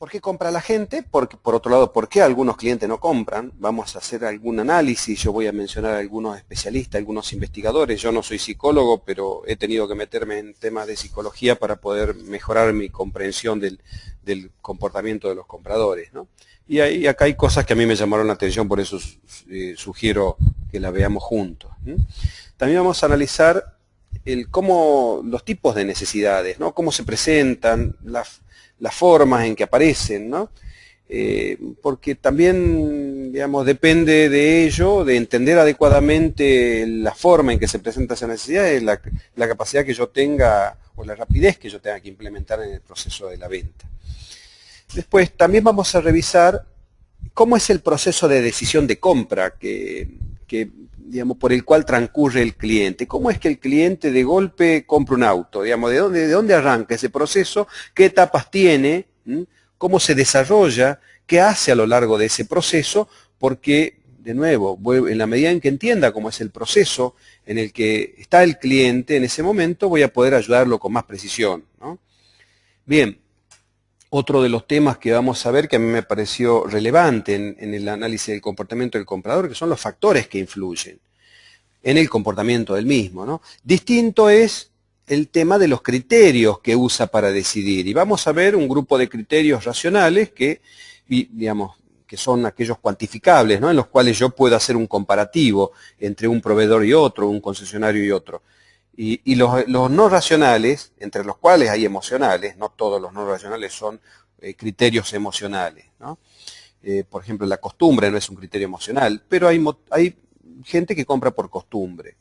¿Por qué compra la gente? Porque, por otro lado, ¿por qué algunos clientes no compran? Vamos a hacer algún análisis, yo voy a mencionar a algunos especialistas, algunos investigadores. Yo no soy psicólogo, pero he tenido que meterme en temas de psicología para poder mejorar mi comprensión del comportamiento de los compradores, ¿no? Y acá hay cosas que a mí me llamaron la atención, por eso sugiero que la veamos juntos. También vamos a analizar los tipos de necesidades, ¿no? Cómo se presentan, las formas en que aparecen, ¿no? Porque también, digamos, depende de ello, de entender adecuadamente la forma en que se presenta esa necesidad, es la capacidad que yo tenga o la rapidez que yo tenga que implementar en el proceso de la venta. Después también vamos a revisar cómo es el proceso de decisión de compra digamos, por el cual transcurre el cliente. ¿Cómo es que el cliente de golpe compra un auto? Digamos, ¿de dónde arranca ese proceso? ¿Qué etapas tiene? ¿Cómo se desarrolla? ¿Qué hace a lo largo de ese proceso? Porque, de nuevo, en la medida en que entienda cómo es el proceso en el que está el cliente en ese momento, voy a poder ayudarlo con más precisión, ¿no? Bien. Otro de los temas que vamos a ver que a mí me pareció relevante en el análisis del comportamiento del comprador, que son los factores que influyen en el comportamiento del mismo, ¿no? Distinto es el tema de los criterios que usa para decidir. Y vamos a ver un grupo de criterios racionales que, digamos, que son aquellos cuantificables, ¿no? En los cuales yo puedo hacer un comparativo entre un proveedor y otro, un concesionario y otro. Y los no racionales, entre los cuales hay emocionales, no todos los no racionales son criterios emocionales, ¿no? Por ejemplo, la costumbre no es un criterio emocional, pero hay gente que compra por costumbre.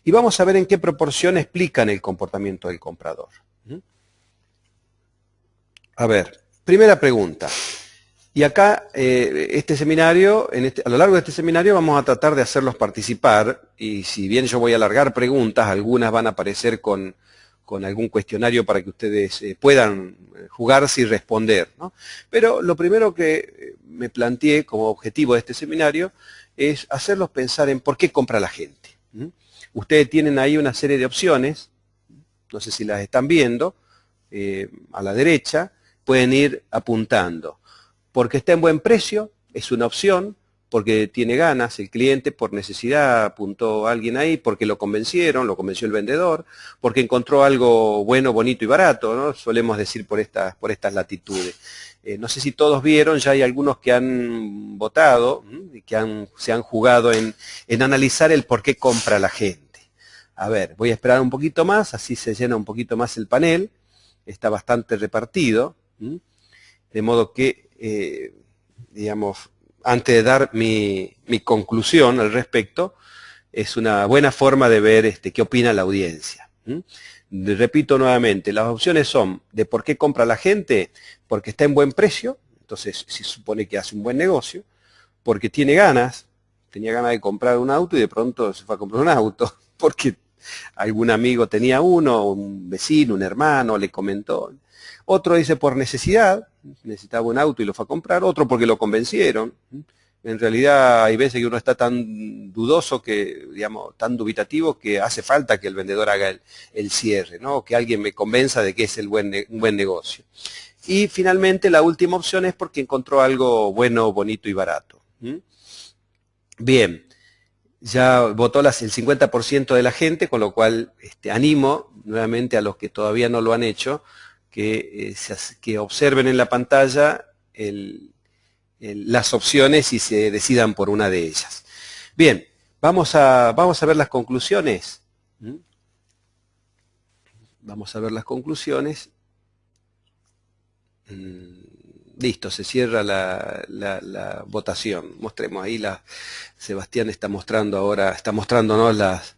Y vamos a ver en qué proporción explican el comportamiento del comprador. A ver, primera pregunta. Y acá, este seminario, a lo largo de este seminario vamos a tratar de hacerlos participar, y si bien yo voy a alargar preguntas, algunas van a aparecer con algún cuestionario para que ustedes puedan jugarse y responder, ¿no? Pero lo primero que me planteé como objetivo de este seminario es hacerlos pensar en por qué compra la gente. Ustedes tienen ahí una serie de opciones, no sé si las están viendo, a la derecha, pueden ir apuntando. Porque está en buen precio, es una opción, porque tiene ganas el cliente, por necesidad, apuntó a alguien ahí, porque lo convenció el vendedor, porque encontró algo bueno, bonito y barato, ¿no? Solemos decir por estas latitudes. No sé si todos vieron, ya hay algunos que han votado, y que se han jugado en analizar el por qué compra la gente. A ver, voy a esperar un poquito más, así se llena un poquito más el panel, está bastante repartido, de modo que digamos, antes de dar mi conclusión al respecto, es una buena forma de ver qué opina la audiencia. Repito nuevamente, las opciones son de por qué compra la gente, porque está en buen precio, entonces se supone que hace un buen negocio, porque tenía ganas de comprar un auto y de pronto se fue a comprar un auto, porque algún amigo tenía uno, un vecino, un hermano, le comentó. Otro dice por necesidad, necesitaba un auto y lo fue a comprar. Otro porque lo convencieron. En realidad hay veces que uno está tan dudoso, que, digamos, tan dubitativo, que hace falta que el vendedor haga el cierre, ¿no? Que alguien me convenza de que es un buen negocio. Y finalmente la última opción es porque encontró algo bueno, bonito y barato. Bien. Ya votó el 50% de la gente, con lo cual animo nuevamente a los que todavía no lo han hecho, que observen en la pantalla las opciones y se decidan por una de ellas. Bien, vamos a ver las conclusiones. Vamos a ver las conclusiones. Listo, se cierra la votación. Mostremos ahí, Sebastián está mostrándonos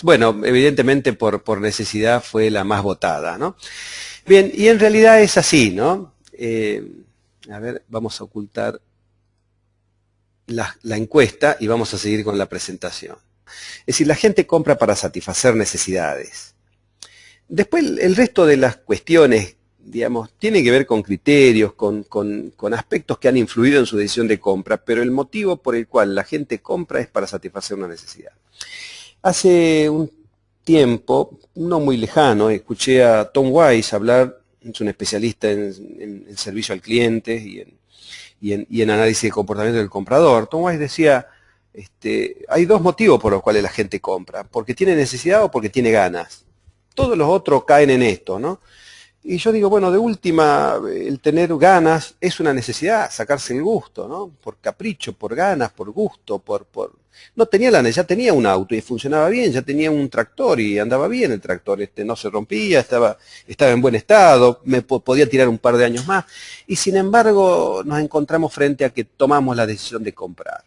bueno, evidentemente por necesidad fue la más votada, ¿no? Bien, y en realidad es así, ¿no? A ver, vamos a ocultar la encuesta y vamos a seguir con la presentación. Es decir, la gente compra para satisfacer necesidades. Después, el resto de las cuestiones, digamos, tiene que ver con criterios, con aspectos que han influido en su decisión de compra, pero el motivo por el cual la gente compra es para satisfacer una necesidad. Hace un tiempo, no muy lejano, escuché a Tom Wise hablar es un especialista en servicio al cliente y en análisis de comportamiento del comprador. Tom Wise decía, hay dos motivos por los cuales la gente compra, porque tiene necesidad o porque tiene ganas. Todos los otros caen en esto, ¿no? Y yo digo, bueno, de última, el tener ganas es una necesidad, sacarse el gusto, ¿no? Por capricho, por ganas, por gusto, No tenía la necesidad, ya tenía un auto y funcionaba bien, ya tenía un tractor y andaba bien el tractor, no se rompía, estaba en buen estado, podía tirar un par de años más. Y sin embargo, nos encontramos frente a que tomamos la decisión de comprar.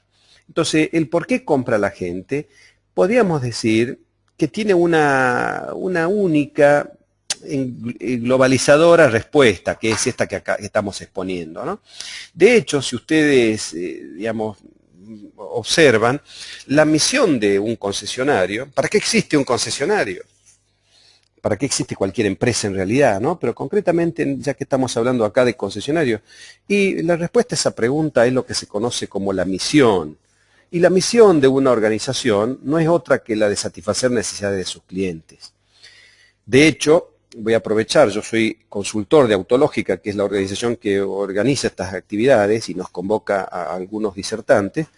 Entonces, el por qué compra la gente, podríamos decir que tiene una única globalizadora respuesta, que es esta que acá estamos exponiendo, ¿no? De hecho, si ustedes, digamos, observan, la misión de un concesionario, ¿para qué existe un concesionario? ¿Para qué existe cualquier empresa en realidad, ¿no? Pero concretamente, ya que estamos hablando acá de concesionario, y la respuesta a esa pregunta es lo que se conoce como la misión. Y la misión de una organización no es otra que la de satisfacer necesidades de sus clientes. De hecho, voy a aprovechar, yo soy consultor de Autológica, que es la organización que organiza estas actividades y nos convoca a algunos disertantes.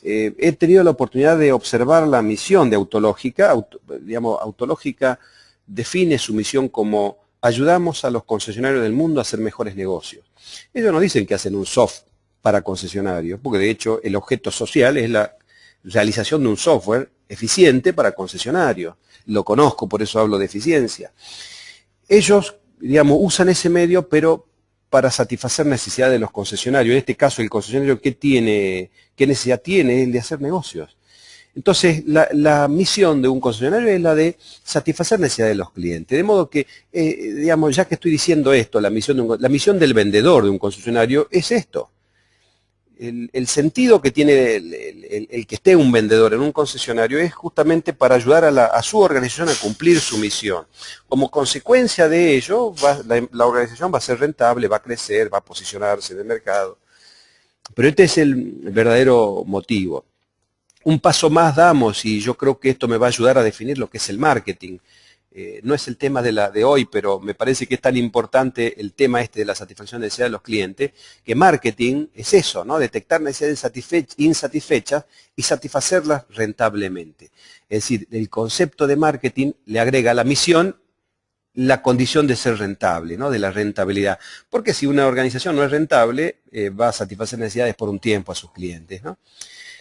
He tenido la oportunidad de observar la misión de Autológica. Autológica define su misión como ayudamos a los concesionarios del mundo a hacer mejores negocios. Ellos no dicen que hacen un software para concesionarios, porque de hecho el objeto social es la realización de un software eficiente para concesionarios. Lo conozco, por eso hablo de eficiencia. Ellos, digamos, usan ese medio, pero para satisfacer necesidades de los concesionarios. En este caso, el concesionario, ¿qué necesidad tiene? El de hacer negocios. Entonces, la misión de un concesionario es la de satisfacer necesidades de los clientes. De modo que, digamos, ya que estoy diciendo esto, la misión del vendedor de un concesionario es esto. El sentido que tiene el que esté un vendedor en un concesionario es justamente para ayudar a su organización a cumplir su misión. Como consecuencia de ello, la organización va a ser rentable, va a crecer, va a posicionarse en el mercado. Pero este es el verdadero motivo. Un paso más damos, y yo creo que esto me va a ayudar a definir lo que es el marketing. No es el tema de hoy, pero me parece que es tan importante el tema de la satisfacción de necesidades de los clientes, que marketing es eso, ¿no? Detectar necesidades insatisfechas y satisfacerlas rentablemente. Es decir, el concepto de marketing le agrega a la misión la condición de ser rentable, ¿no? De la rentabilidad. Porque si una organización no es rentable, va a satisfacer necesidades por un tiempo a sus clientes, ¿no?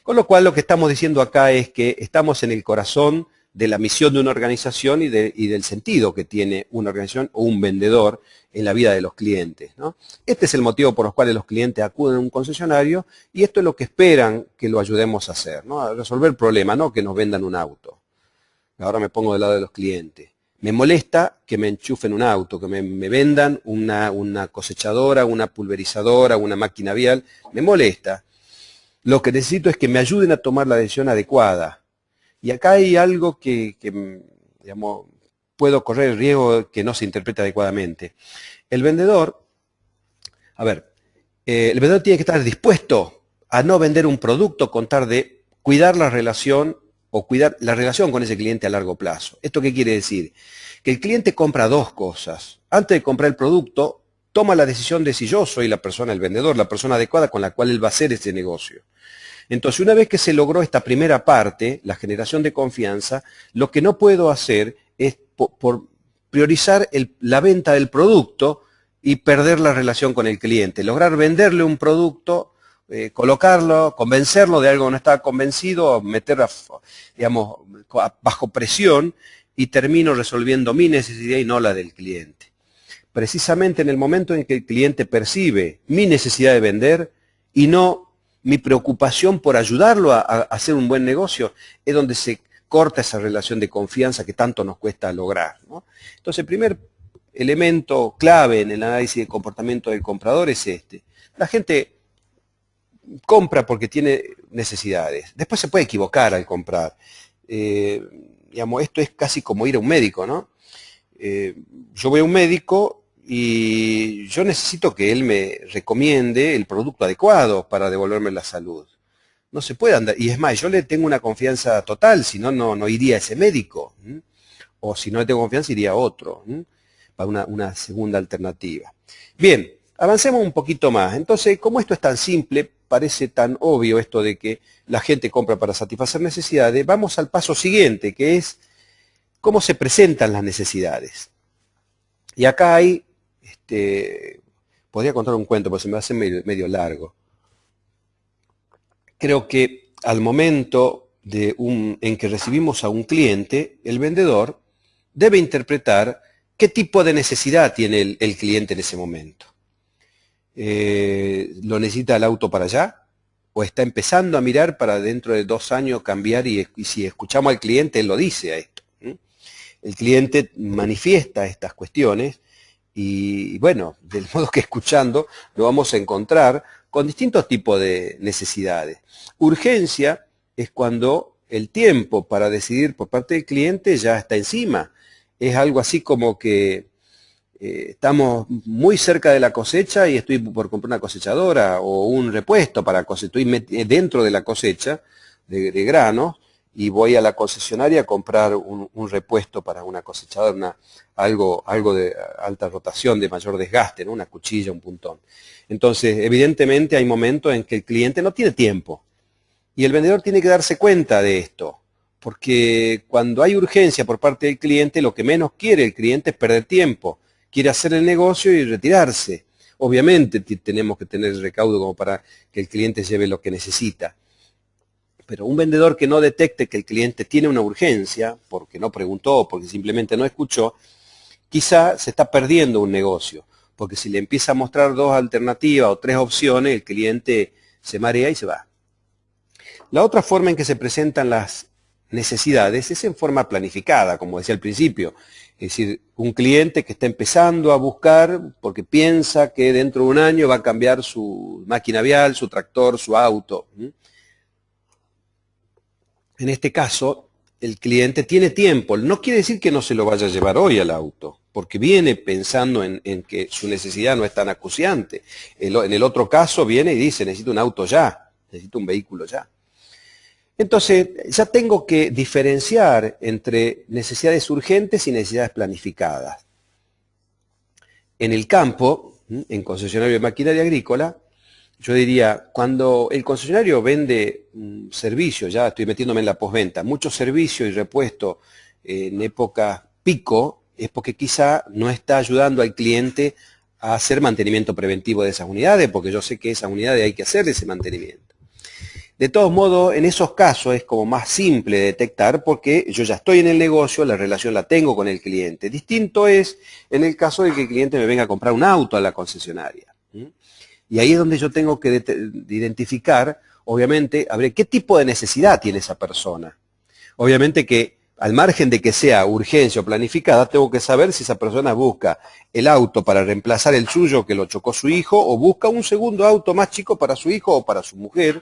Con lo cual, lo que estamos diciendo acá es que estamos en el corazón de la misión de una organización y del sentido que tiene una organización o un vendedor en la vida de los clientes, ¿no? Este es el motivo por los cuales los clientes acuden a un concesionario y esto es lo que esperan que lo ayudemos a hacer, ¿no? A resolver el problema, no que nos vendan un auto. Ahora me pongo del lado de los clientes. Me molesta que me enchufen un auto, que me vendan una cosechadora, una pulverizadora, una máquina vial. Me molesta. Lo que necesito es que me ayuden a tomar la decisión adecuada. Y acá hay algo que digamos, puedo correr el riesgo de que no se interprete adecuadamente. El vendedor, el vendedor tiene que estar dispuesto a no vender un producto con tal de cuidar la relación o cuidar la relación con ese cliente a largo plazo. ¿Esto qué quiere decir? Que el cliente compra dos cosas. Antes de comprar el producto, toma la decisión de si yo soy la persona, el vendedor, la persona adecuada con la cual él va a hacer ese negocio. Entonces, una vez que se logró esta primera parte, la generación de confianza, lo que no puedo hacer es por priorizar la venta del producto y perder la relación con el cliente. Lograr venderle un producto, colocarlo, convencerlo de algo que no estaba convencido, meter, digamos, bajo presión y termino resolviendo mi necesidad y no la del cliente. Precisamente en el momento en que el cliente percibe mi necesidad de vender y no mi preocupación por ayudarlo a hacer un buen negocio, es donde se corta esa relación de confianza que tanto nos cuesta lograr, ¿no? Entonces, el primer elemento clave en el análisis de comportamiento del comprador es este. La gente compra porque tiene necesidades. Después se puede equivocar al comprar. Digamos, esto es casi como ir a un médico, ¿no? Yo voy a un médico y yo necesito que él me recomiende el producto adecuado para devolverme la salud. No se puede andar, y es más, yo le tengo una confianza total, si no, no iría a ese médico. O si no le tengo confianza, iría a otro. una segunda alternativa. Bien, avancemos un poquito más. Entonces, como esto es tan simple, parece tan obvio esto de que la gente compra para satisfacer necesidades, vamos al paso siguiente, que es cómo se presentan las necesidades. Y acá hay, podría contar un cuento, pero se me hace medio largo. Creo que al momento en que recibimos a un cliente, el vendedor debe interpretar qué tipo de necesidad tiene el cliente en ese momento. ¿Lo necesita el auto para allá? ¿O está empezando a mirar para dentro de 2 años cambiar? Y si escuchamos al cliente, él lo dice a esto. El cliente manifiesta estas cuestiones y bueno, del modo que escuchando lo vamos a encontrar con distintos tipos de necesidades. Urgencia es cuando el tiempo para decidir por parte del cliente ya está encima. Es algo así como que estamos muy cerca de la cosecha y estoy por comprar una cosechadora o un repuesto para cosechar. Estoy dentro de la cosecha de granos y voy a la concesionaria a comprar un repuesto para una cosechadora, algo de alta rotación, de mayor desgaste, ¿no? Una cuchilla, un puntón. Entonces, evidentemente hay momentos en que el cliente no tiene tiempo y el vendedor tiene que darse cuenta de esto, porque cuando hay urgencia por parte del cliente, lo que menos quiere el cliente es perder tiempo. Quiere hacer el negocio y retirarse. Obviamente tenemos que tener el recaudo como para que el cliente lleve lo que necesita. Pero un vendedor que no detecte que el cliente tiene una urgencia, porque no preguntó, porque simplemente no escuchó, quizá se está perdiendo un negocio. Porque si le empieza a mostrar 2 alternativas o 3 opciones, el cliente se marea y se va. La otra forma en que se presentan las necesidades es en forma planificada, como decía al principio. Es decir, un cliente que está empezando a buscar porque piensa que dentro de un año va a cambiar su máquina vial, su tractor, su auto. En este caso, el cliente tiene tiempo. No quiere decir que no se lo vaya a llevar hoy al auto, porque viene pensando en que su necesidad no es tan acuciante. En el otro caso viene y dice, necesito un auto ya, necesito un vehículo ya. Entonces, ya tengo que diferenciar entre necesidades urgentes y necesidades planificadas. En el campo, en concesionario de maquinaria agrícola, yo diría, cuando el concesionario vende servicios, ya estoy metiéndome en la postventa, muchos servicios y repuestos en época pico, es porque quizá no está ayudando al cliente a hacer mantenimiento preventivo de esas unidades, porque yo sé que esas unidades hay que hacer ese mantenimiento. De todos modos, en esos casos es como más simple de detectar porque yo ya estoy en el negocio, la relación la tengo con el cliente. Distinto es en el caso de que el cliente me venga a comprar un auto a la concesionaria. Y ahí es donde yo tengo que identificar, obviamente, a ver qué tipo de necesidad tiene esa persona. Obviamente que al margen de que sea urgencia o planificada, tengo que saber si esa persona busca el auto para reemplazar el suyo que lo chocó su hijo, o busca un segundo auto más chico para su hijo o para su mujer,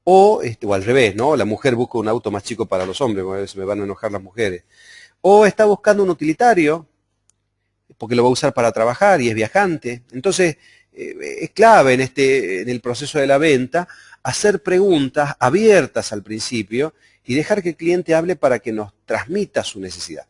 o al revés, ¿no? La mujer busca un auto más chico para los hombres, porque a veces me van a enojar las mujeres. O está buscando un utilitario, porque lo va a usar para trabajar y es viajante. Entonces, es clave en el proceso de la venta hacer preguntas abiertas al principio y dejar que el cliente hable para que nos transmita su necesidad.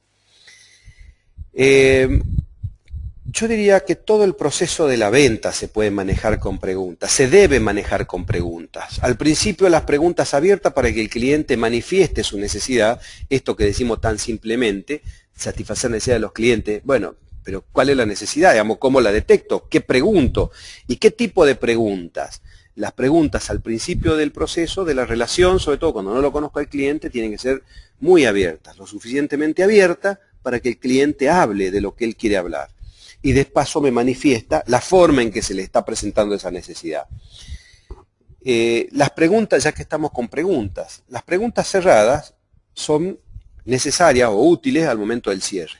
Yo diría que todo el proceso de la venta se puede manejar con preguntas, se debe manejar con preguntas. Al principio las preguntas abiertas para que el cliente manifieste su necesidad, esto que decimos tan simplemente, satisfacer la necesidad de los clientes. Bueno, pero ¿cuál es la necesidad? Digamos, ¿cómo la detecto? ¿Qué pregunto? ¿Y qué tipo de preguntas? Las preguntas al principio del proceso, de la relación, sobre todo cuando no lo conozco al cliente, tienen que ser muy abiertas, lo suficientemente abiertas para que el cliente hable de lo que él quiere hablar. Y de paso me manifiesta la forma en que se le está presentando esa necesidad. Las preguntas, ya que estamos con preguntas, las preguntas cerradas son necesarias o útiles al momento del cierre.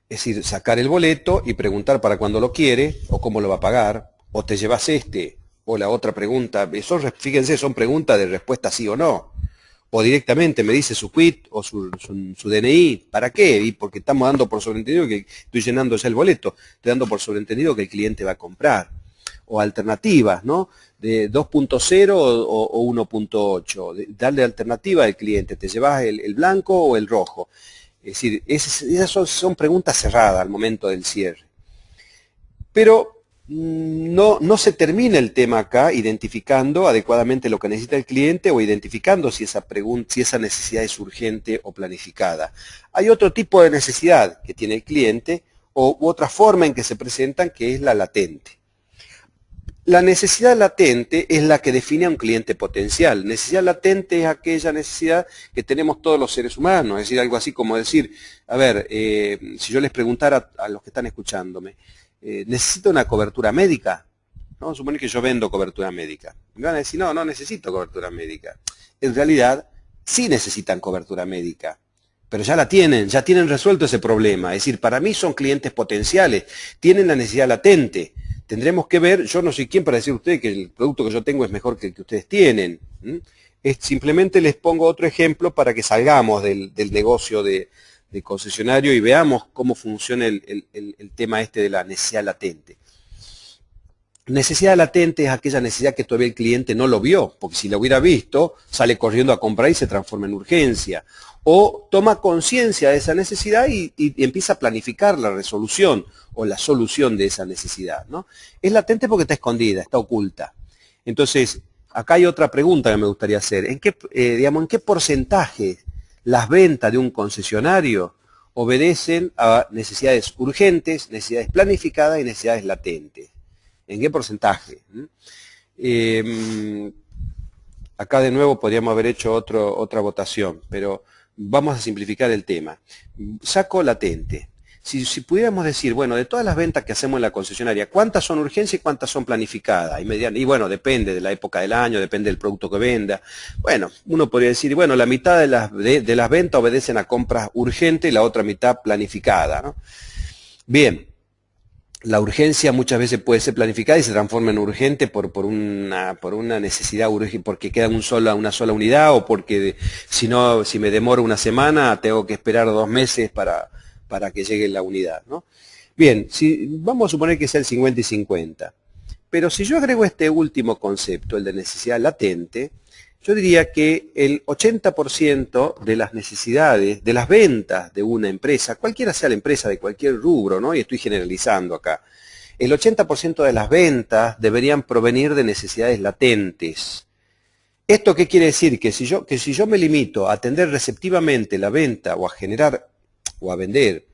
Es decir, sacar el boleto y preguntar para cuándo lo quiere, o cómo lo va a pagar, o te llevas o la otra pregunta. Eso, fíjense, son preguntas de respuesta sí o no. O directamente me dice su quit o su DNI. ¿Para qué? Y porque estamos dando por sobreentendido que estoy llenando ya el boleto. Estoy dando por sobreentendido que el cliente va a comprar. O alternativas, ¿no? De 2.0 o 1.8. Darle alternativa al cliente. ¿Te llevas el blanco o el rojo? Es decir, esas son preguntas cerradas al momento del cierre. Pero no se termina el tema acá identificando adecuadamente lo que necesita el cliente o identificando si esa necesidad es urgente o planificada. Hay otro tipo de necesidad que tiene el cliente u otra forma en que se presentan, que es la latente. La necesidad latente es la que define a un cliente potencial. Necesidad latente es aquella necesidad que tenemos todos los seres humanos, es decir, algo así como decir, a ver, si yo les preguntara a los que están escuchándome, ¿necesito una cobertura médica? Vamos a suponer que yo vendo cobertura médica. Me van a decir, no necesito cobertura médica. En realidad, sí necesitan cobertura médica, pero ya tienen resuelto ese problema. Es decir, para mí son clientes potenciales, tienen la necesidad latente. Tendremos que ver, yo no soy quien para decir a ustedes que el producto que yo tengo es mejor que el que ustedes tienen. Simplemente les pongo otro ejemplo para que salgamos del negocio de concesionario y veamos cómo funciona el tema de la necesidad latente. Necesidad latente es aquella necesidad que todavía el cliente no lo vio, porque si lo hubiera visto, sale corriendo a comprar y se transforma en urgencia. O toma conciencia de esa necesidad y empieza a planificar la resolución o la solución de esa necesidad, ¿no? Es latente porque está escondida, está oculta. Entonces, acá hay otra pregunta que me gustaría hacer. ¿En qué porcentaje las ventas de un concesionario obedecen a necesidades urgentes, necesidades planificadas y necesidades latentes? ¿En qué porcentaje? Acá de nuevo podríamos haber hecho otra votación, pero vamos a simplificar el tema. Saco latente. Si pudiéramos decir, bueno, de todas las ventas que hacemos en la concesionaria, ¿cuántas son urgencias y cuántas son planificadas? Y bueno, depende de la época del año, depende del producto que venda. Bueno, uno podría decir, bueno, la mitad de las ventas obedecen a compras urgentes y la otra mitad planificada, ¿no? Bien. La urgencia muchas veces puede ser planificada y se transforma en urgente por una necesidad urgente, porque queda una sola unidad o porque si me demoro una semana tengo que esperar 2 meses para que llegue la unidad, ¿no? Bien, vamos a suponer que sea el 50 y 50. Pero si yo agrego este último concepto, el de necesidad latente, yo diría que el 80% de las necesidades, de las ventas de una empresa, cualquiera sea la empresa de cualquier rubro, ¿no? Y estoy generalizando acá, el 80% de las ventas deberían provenir de necesidades latentes. ¿Esto qué quiere decir? Que si yo me limito a atender receptivamente la venta o a generar o a vender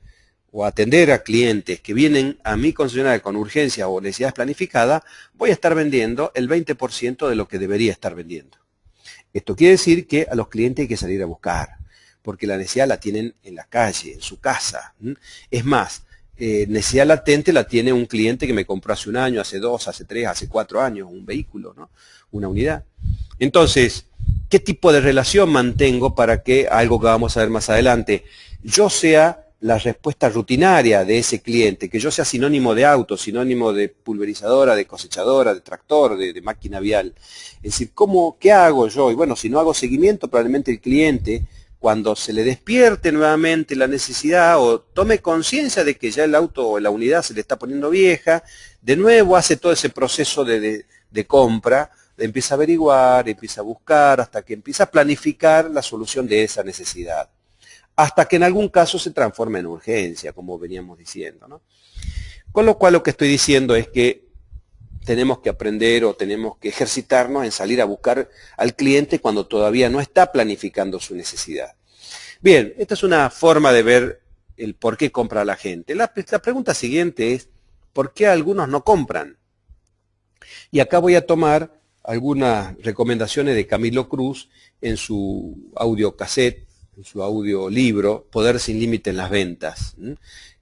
o a atender a clientes que vienen a mi concesionaria con urgencia o necesidades planificadas, voy a estar vendiendo el 20% de lo que debería estar vendiendo. Esto quiere decir que a los clientes hay que salir a buscar, porque la necesidad la tienen en la calle, en su casa. Es más, necesidad latente la tiene un cliente que me compró hace 1 año, hace 2, hace 3, hace 4 años, un vehículo, ¿no? Una unidad. Entonces, ¿qué tipo de relación mantengo para que, algo que vamos a ver más adelante, yo sea la respuesta rutinaria de ese cliente, que yo sea sinónimo de auto, sinónimo de pulverizadora, de cosechadora, de tractor, de máquina vial? Es decir, ¿qué hago yo? Y bueno, si no hago seguimiento, probablemente el cliente, cuando se le despierte nuevamente la necesidad o tome conciencia de que ya el auto o la unidad se le está poniendo vieja, de nuevo hace todo ese proceso de compra, empieza a averiguar, empieza a buscar, hasta que empieza a planificar la solución de esa necesidad. Hasta que en algún caso se transforma en urgencia, como veníamos diciendo, ¿no? Con lo cual lo que estoy diciendo es que tenemos que aprender o tenemos que ejercitarnos en salir a buscar al cliente cuando todavía no está planificando su necesidad. Bien, esta es una forma de ver el por qué compra la gente. La pregunta siguiente es, ¿por qué algunos no compran? Y acá voy a tomar algunas recomendaciones de Camilo Cruz en su audiocassette, en su audiolibro, Poder sin límite en las ventas.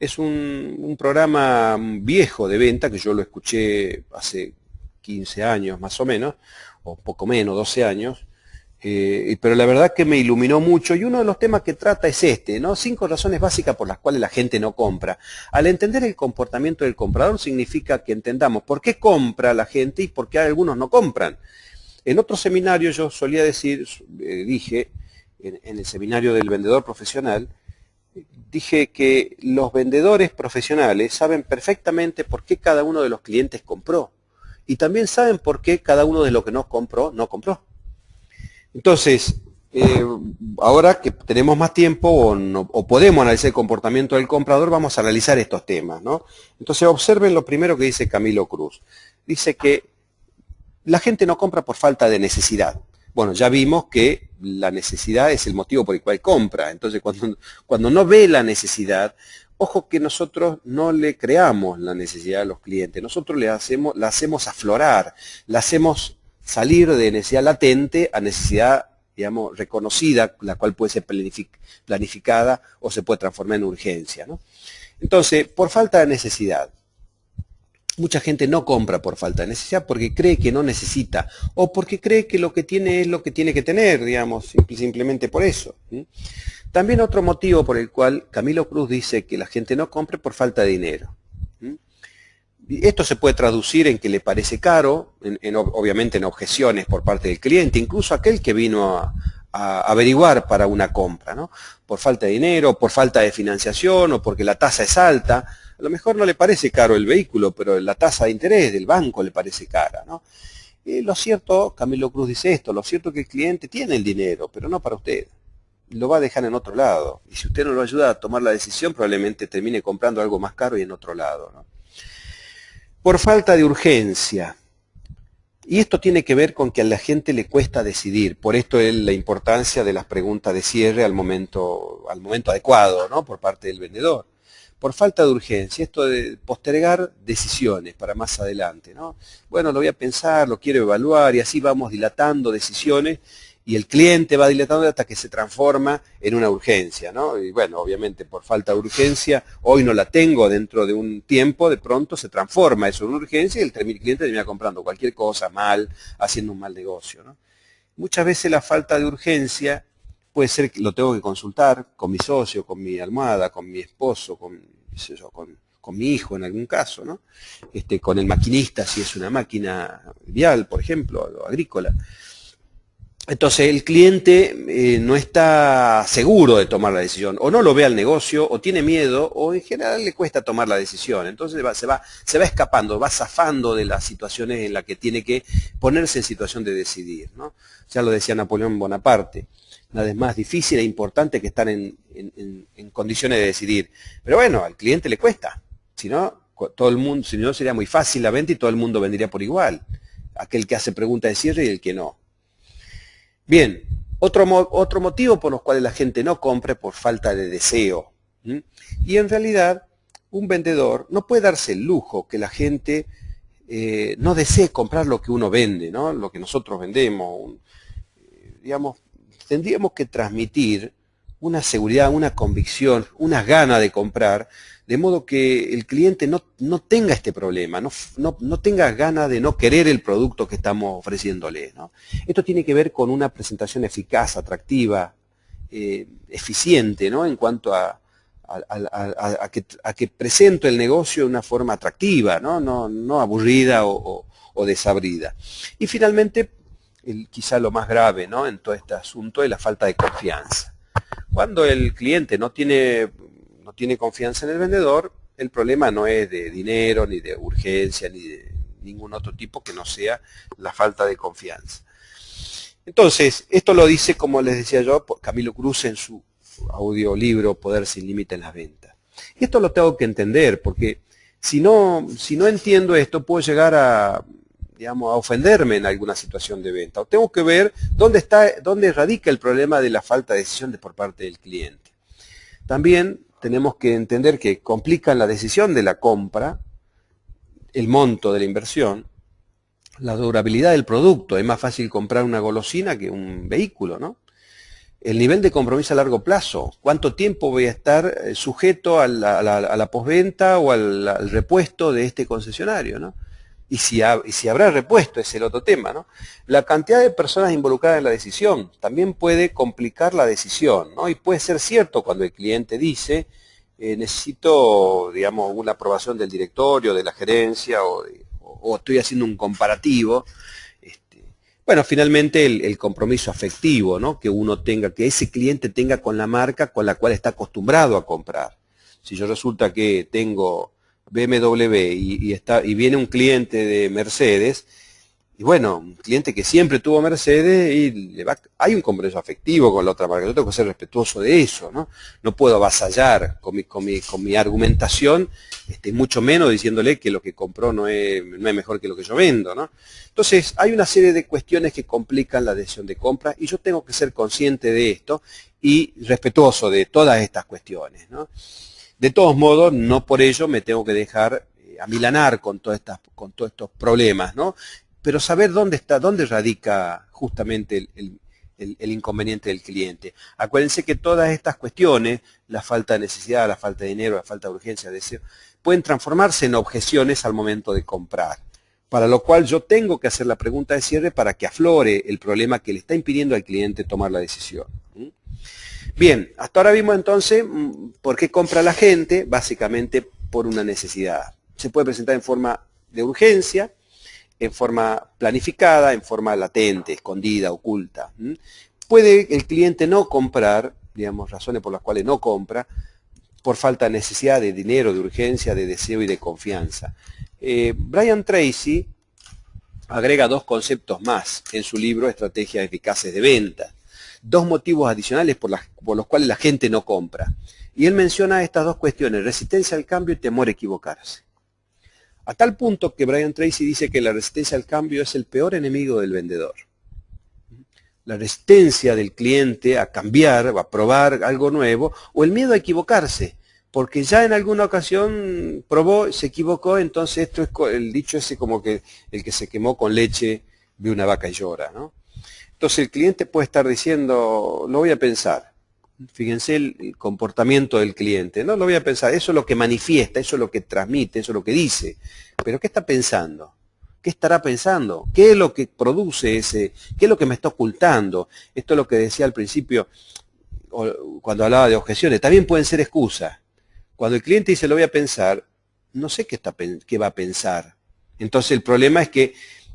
Es un programa viejo de venta que yo lo escuché hace 15 años más o menos, o poco menos, 12 años, pero la verdad que me iluminó mucho y uno de los temas que trata es ¿no? 5 razones básicas por las cuales la gente no compra. Al entender el comportamiento del comprador significa que entendamos por qué compra la gente y por qué algunos no compran. En otro seminario yo solía dije, en el seminario del vendedor profesional, dije que los vendedores profesionales saben perfectamente por qué cada uno de los clientes compró y también saben por qué cada uno de los que no compró, no compró. Entonces, Eh, Ahora que tenemos más tiempo o podemos analizar el comportamiento del comprador, vamos a analizar estos temas, ¿no? Entonces observen lo primero que dice Camilo Cruz. Dice que la gente no compra por falta de necesidad. Bueno, ya vimos que la necesidad es el motivo por el cual compra. Entonces, cuando no ve la necesidad, ojo que nosotros no le creamos la necesidad a los clientes. Nosotros la hacemos aflorar, la hacemos salir de necesidad latente a necesidad, digamos, reconocida, la cual puede ser planificada o se puede transformar en urgencia, ¿no? Entonces, por falta de necesidad, mucha gente no compra por falta de necesidad porque cree que no necesita o porque cree que lo que tiene es lo que tiene que tener, digamos, simplemente por eso. También otro motivo por el cual Camilo Cruz dice que la gente no compra por falta de dinero. Esto se puede traducir en que le parece caro, obviamente en objeciones por parte del cliente, incluso aquel que vino a averiguar para una compra, ¿no? Por falta de dinero, por falta de financiación o porque la tasa es alta. A lo mejor no le parece caro el vehículo, pero la tasa de interés del banco le parece cara, ¿no? Lo cierto, Camilo Cruz dice esto, lo cierto es que el cliente tiene el dinero, pero no para usted. Lo va a dejar en otro lado. Y si usted no lo ayuda a tomar la decisión, probablemente termine comprando algo más caro y en otro lado, ¿no? Por falta de urgencia. Y esto tiene que ver con que a la gente le cuesta decidir. Por esto es la importancia de las preguntas de cierre al momento adecuado, ¿no? Por parte del vendedor. Por falta de urgencia, esto de postergar decisiones para más adelante, ¿no? Bueno, lo voy a pensar, lo quiero evaluar y así vamos dilatando decisiones y el cliente va dilatando hasta que se transforma en una urgencia, ¿no? Y bueno, obviamente por falta de urgencia, hoy no la tengo, dentro de un tiempo de pronto se transforma eso en una urgencia y el cliente termina comprando cualquier cosa mal, haciendo un mal negocio, ¿no? Muchas veces la falta de urgencia puede ser que lo tengo que consultar con mi socio, con mi almohada, con mi esposo, qué sé yo, con mi hijo en algún caso, ¿no? Con el maquinista si es una máquina vial, por ejemplo, o agrícola. Entonces el cliente no está seguro de tomar la decisión, o no lo ve al negocio, o tiene miedo, o en general le cuesta tomar la decisión. Entonces se va escapando, va zafando de las situaciones en las que tiene que ponerse en situación de decidir, ¿no? Ya lo decía Napoleón Bonaparte, nada es más difícil e importante que estar en condiciones de decidir. Pero bueno, al cliente le cuesta, si no, todo el mundo, si no sería muy fácil la venta y todo el mundo vendría por igual. Aquel que hace preguntas de cierre y el que no. Bien, otro motivo por los cuales la gente no compra es por falta de deseo. Y en realidad, un vendedor no puede darse el lujo que la gente no desee comprar lo que uno vende, ¿no? Lo que nosotros vendemos. Digamos, tendríamos que transmitir una seguridad, una convicción, unas ganas de comprar, de modo que el cliente no tenga este problema, no tenga ganas de no querer el producto que estamos ofreciéndole, ¿no? Esto tiene que ver con una presentación eficaz, atractiva, eficiente, ¿no? En cuanto a que presento el negocio de una forma atractiva, no aburrida o desabrida. Y finalmente, quizá lo más grave, ¿no? En todo este asunto es la falta de confianza. Cuando el cliente no tiene confianza en el vendedor, el problema no es de dinero, ni de urgencia, ni de ningún otro tipo que no sea la falta de confianza. Entonces, esto lo dice, como les decía yo, Camilo Cruz en su audiolibro Poder sin límite en las ventas. Y esto lo tengo que entender, porque si no entiendo esto, puedo llegar a ofenderme en alguna situación de venta. O tengo que ver dónde radica el problema de la falta de decisión por parte del cliente. También tenemos que entender que complican la decisión de la compra, el monto de la inversión, la durabilidad del producto. Es más fácil comprar una golosina que un vehículo, ¿no? El nivel de compromiso a largo plazo. ¿Cuánto tiempo voy a estar sujeto a la postventa o al repuesto de este concesionario, ¿no? Y si habrá repuesto, es el otro tema, ¿no? La cantidad de personas involucradas en la decisión también puede complicar la decisión, ¿no? Y puede ser cierto cuando el cliente dice, necesito, digamos, una aprobación del directorio, de la gerencia, o estoy haciendo un comparativo. Bueno, finalmente el compromiso afectivo, ¿no? Que uno tenga, que ese cliente tenga con la marca con la cual está acostumbrado a comprar. Si yo resulta que tengo BMW y viene un cliente de Mercedes, Y bueno, un cliente que siempre tuvo Mercedes y hay un compromiso afectivo con la otra marca. Yo tengo que ser respetuoso de eso, ¿no? No puedo avasallar con mi argumentación, mucho menos diciéndole que lo que compró no es mejor que lo que yo vendo, ¿no? Entonces, hay una serie de cuestiones que complican la decisión de compra y yo tengo que ser consciente de esto y respetuoso de todas estas cuestiones, ¿no? De todos modos, no por ello me tengo que dejar amilanar con todos estos problemas, ¿no? Pero saber dónde radica justamente el inconveniente del cliente. Acuérdense que todas estas cuestiones, la falta de necesidad, la falta de dinero, la falta de urgencia, deseo, pueden transformarse en objeciones al momento de comprar. Para lo cual yo tengo que hacer la pregunta de cierre para que aflore el problema que le está impidiendo al cliente tomar la decisión. Bien, hasta ahora vimos entonces por qué compra la gente, básicamente por una necesidad. Se puede presentar en forma de urgencia, en forma planificada, en forma latente, escondida, oculta. Puede el cliente no comprar, digamos, razones por las cuales no compra, por falta de necesidad de dinero, de urgencia, de deseo y de confianza. Brian Tracy agrega dos conceptos más en su libro Estrategias Eficaces de Venta. Dos motivos adicionales por los cuales la gente no compra. Y él menciona estas dos cuestiones, resistencia al cambio y temor a equivocarse. A tal punto que Brian Tracy dice que la resistencia al cambio es el peor enemigo del vendedor. La resistencia del cliente a cambiar, a probar algo nuevo, o el miedo a equivocarse, porque ya en alguna ocasión probó, se equivocó, entonces esto es el dicho ese como que el que se quemó con leche ve una vaca y llora, ¿no? Entonces el cliente puede estar diciendo, lo voy a pensar. Fíjense el comportamiento del cliente, no lo voy a pensar, eso es lo que manifiesta, eso es lo que transmite, eso es lo que dice. Pero ¿qué está pensando? ¿Qué estará pensando? ¿Qué es lo que produce qué es lo que me está ocultando? Esto es lo que decía al principio cuando hablaba de objeciones. También pueden ser excusas. Cuando el cliente dice lo voy a pensar, no sé qué va a pensar. Entonces el problema es que,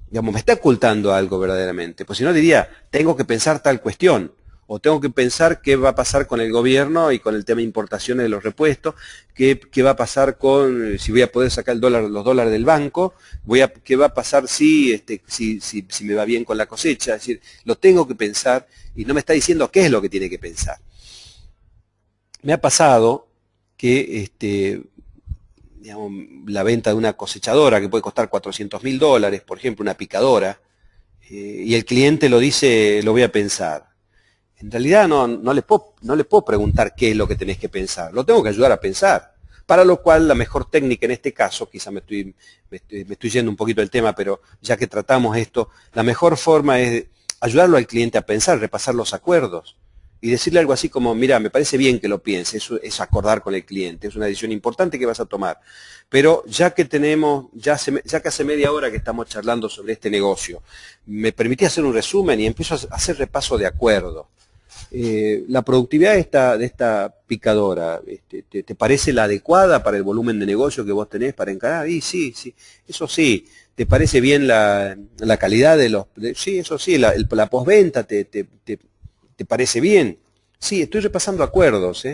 digamos, me está ocultando algo verdaderamente. Pues si no diría, tengo que pensar tal cuestión. O tengo que pensar qué va a pasar con el gobierno y con el tema de importaciones de los repuestos, qué va a pasar si voy a poder sacar los dólares del banco, qué va a pasar si me va bien con la cosecha. Es decir, lo tengo que pensar y no me está diciendo qué es lo que tiene que pensar. Me ha pasado que digamos, la venta de una cosechadora que puede costar $400.000, por ejemplo, una picadora, y el cliente lo dice, lo voy a pensar. En realidad no le puedo preguntar qué es lo que tenés que pensar, lo tengo que ayudar a pensar. Para lo cual la mejor técnica en este caso, quizá me estoy yendo un poquito del tema, pero ya que tratamos esto, la mejor forma es ayudarlo al cliente a pensar, repasar los acuerdos y decirle algo así como, mira, me parece bien que lo pienses, eso es acordar con el cliente, es una decisión importante que vas a tomar. Pero ya que ya que hace media hora que estamos charlando sobre este negocio, me permití hacer un resumen y empiezo a hacer repaso de acuerdos. La productividad de esta picadora, ¿te parece la adecuada para el volumen de negocio que vos tenés para encarar? Y sí, eso sí. ¿Te parece bien la calidad sí, eso sí, la postventa te parece bien? Sí, estoy repasando acuerdos,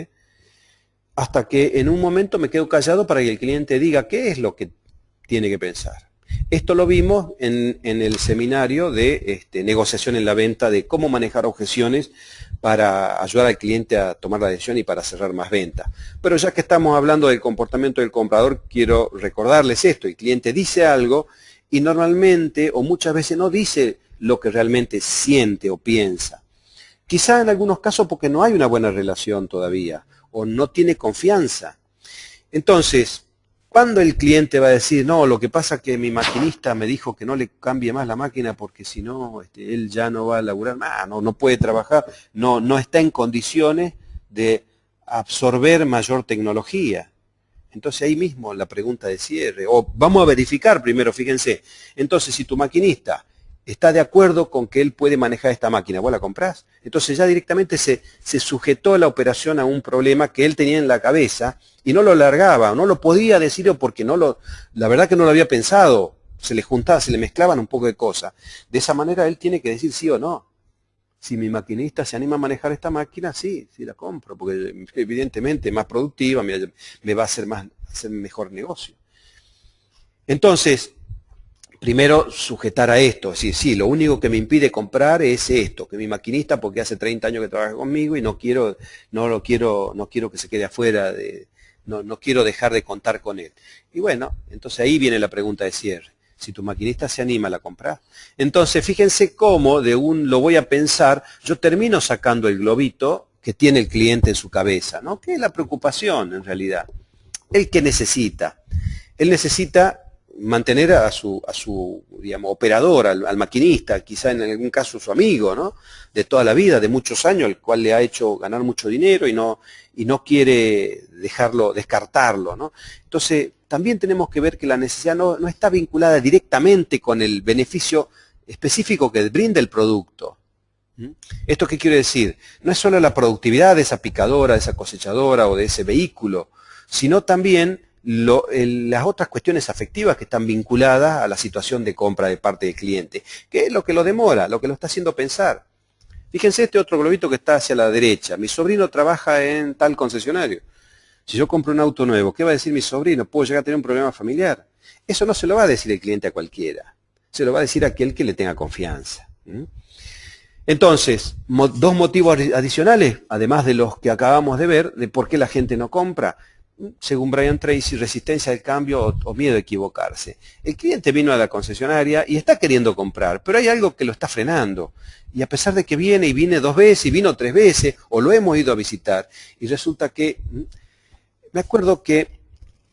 hasta que en un momento me quedo callado para que el cliente diga qué es lo que tiene que pensar. Esto lo vimos en el seminario de negociación en la venta, de cómo manejar objeciones para ayudar al cliente a tomar la decisión y para cerrar más ventas. Pero ya que estamos hablando del comportamiento del comprador, quiero recordarles esto. El cliente dice algo y normalmente o muchas veces no dice lo que realmente siente o piensa. Quizá en algunos casos porque no hay una buena relación todavía o no tiene confianza. Entonces, ¿cuándo el cliente va a decir, no, lo que pasa es que mi maquinista me dijo que no le cambie más la máquina porque si no, él ya no va a laburar más, no puede trabajar, no está en condiciones de absorber mayor tecnología? Entonces ahí mismo la pregunta de cierre, o vamos a verificar primero, fíjense, entonces si tu maquinista está de acuerdo con que él puede manejar esta máquina, ¿vos la comprás? Entonces ya directamente se sujetó la operación a un problema que él tenía en la cabeza y no lo largaba, o no lo podía decir o porque la verdad que no lo había pensado, se le juntaba, se le mezclaban un poco de cosas. De esa manera él tiene que decir sí o no. Si mi maquinista se anima a manejar esta máquina, sí la compro, porque evidentemente es más productiva, me va a hacer mejor negocio. Entonces, primero sujetar a esto, es decir, sí, lo único que me impide comprar es esto, que mi maquinista, porque hace 30 años que trabaja conmigo y no quiero que se quede afuera, no quiero dejar de contar con él. Y bueno, entonces ahí viene la pregunta de cierre. Si tu maquinista se anima, ¿la compras? Entonces, fíjense cómo lo voy a pensar, yo termino sacando el globito que tiene el cliente en su cabeza, ¿no? Que es la preocupación, en realidad. ¿El que necesita? Él necesita mantener a su digamos, operador, al maquinista, quizá en algún caso su amigo, ¿no? De toda la vida, de muchos años, el cual le ha hecho ganar mucho dinero y no quiere descartarlo, ¿no? Entonces, también tenemos que ver que la necesidad no está vinculada directamente con el beneficio específico que brinda el producto. ¿Esto qué quiere decir? No es solo la productividad de esa picadora, de esa cosechadora o de ese vehículo, sino también las otras cuestiones afectivas que están vinculadas a la situación de compra de parte del cliente, que es lo que lo demora, lo que lo está haciendo pensar. Fíjense este otro globito que está hacia la derecha. Mi sobrino trabaja en tal concesionario. Si yo compro un auto nuevo, ¿qué va a decir mi sobrino? Puedo llegar a tener un problema familiar. Eso no se lo va a decir el cliente a cualquiera. Se lo va a decir a aquel que le tenga confianza. Entonces, dos motivos adicionales, además de los que acabamos de ver, de por qué la gente no compra. Según Brian Tracy, resistencia al cambio o miedo a equivocarse. El cliente vino a la concesionaria y está queriendo comprar, pero hay algo que lo está frenando. Y a pesar de que viene 2 veces y vino 3 veces, o lo hemos ido a visitar, y resulta que, me acuerdo que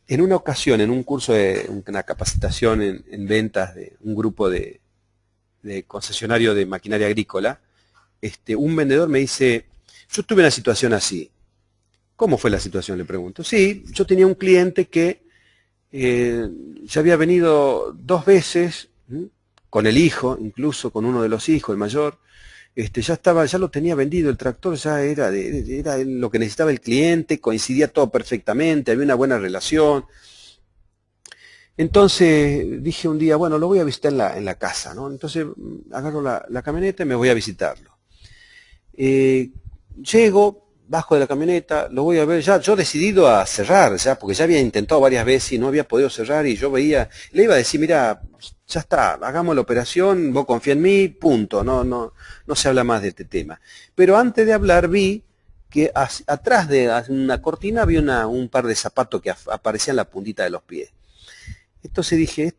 en una ocasión, en un curso de una capacitación en ventas de un grupo de concesionario de maquinaria agrícola, un vendedor me dice, yo tuve una situación así. ¿Cómo fue la situación? Le pregunto. Sí, yo tenía un cliente que ya había venido 2 veces, con el hijo, incluso con uno de los hijos, el mayor, ya lo tenía vendido, el tractor ya era lo que necesitaba el cliente, coincidía todo perfectamente, había una buena relación. Entonces dije un día, bueno, lo voy a visitar en la casa, ¿no? Entonces agarro la camioneta y me voy a visitarlo. Llego, bajo de la camioneta, lo voy a ver, ya yo decidido a cerrar, ya, porque ya había intentado varias veces y no había podido cerrar, y yo veía, le iba a decir, mira, ya está, hagamos la operación, vos confía en mí, punto, no se habla más de este tema. Pero antes de hablar vi que atrás de una cortina había un par de zapatos que aparecían en la puntita de los pies. Entonces dije,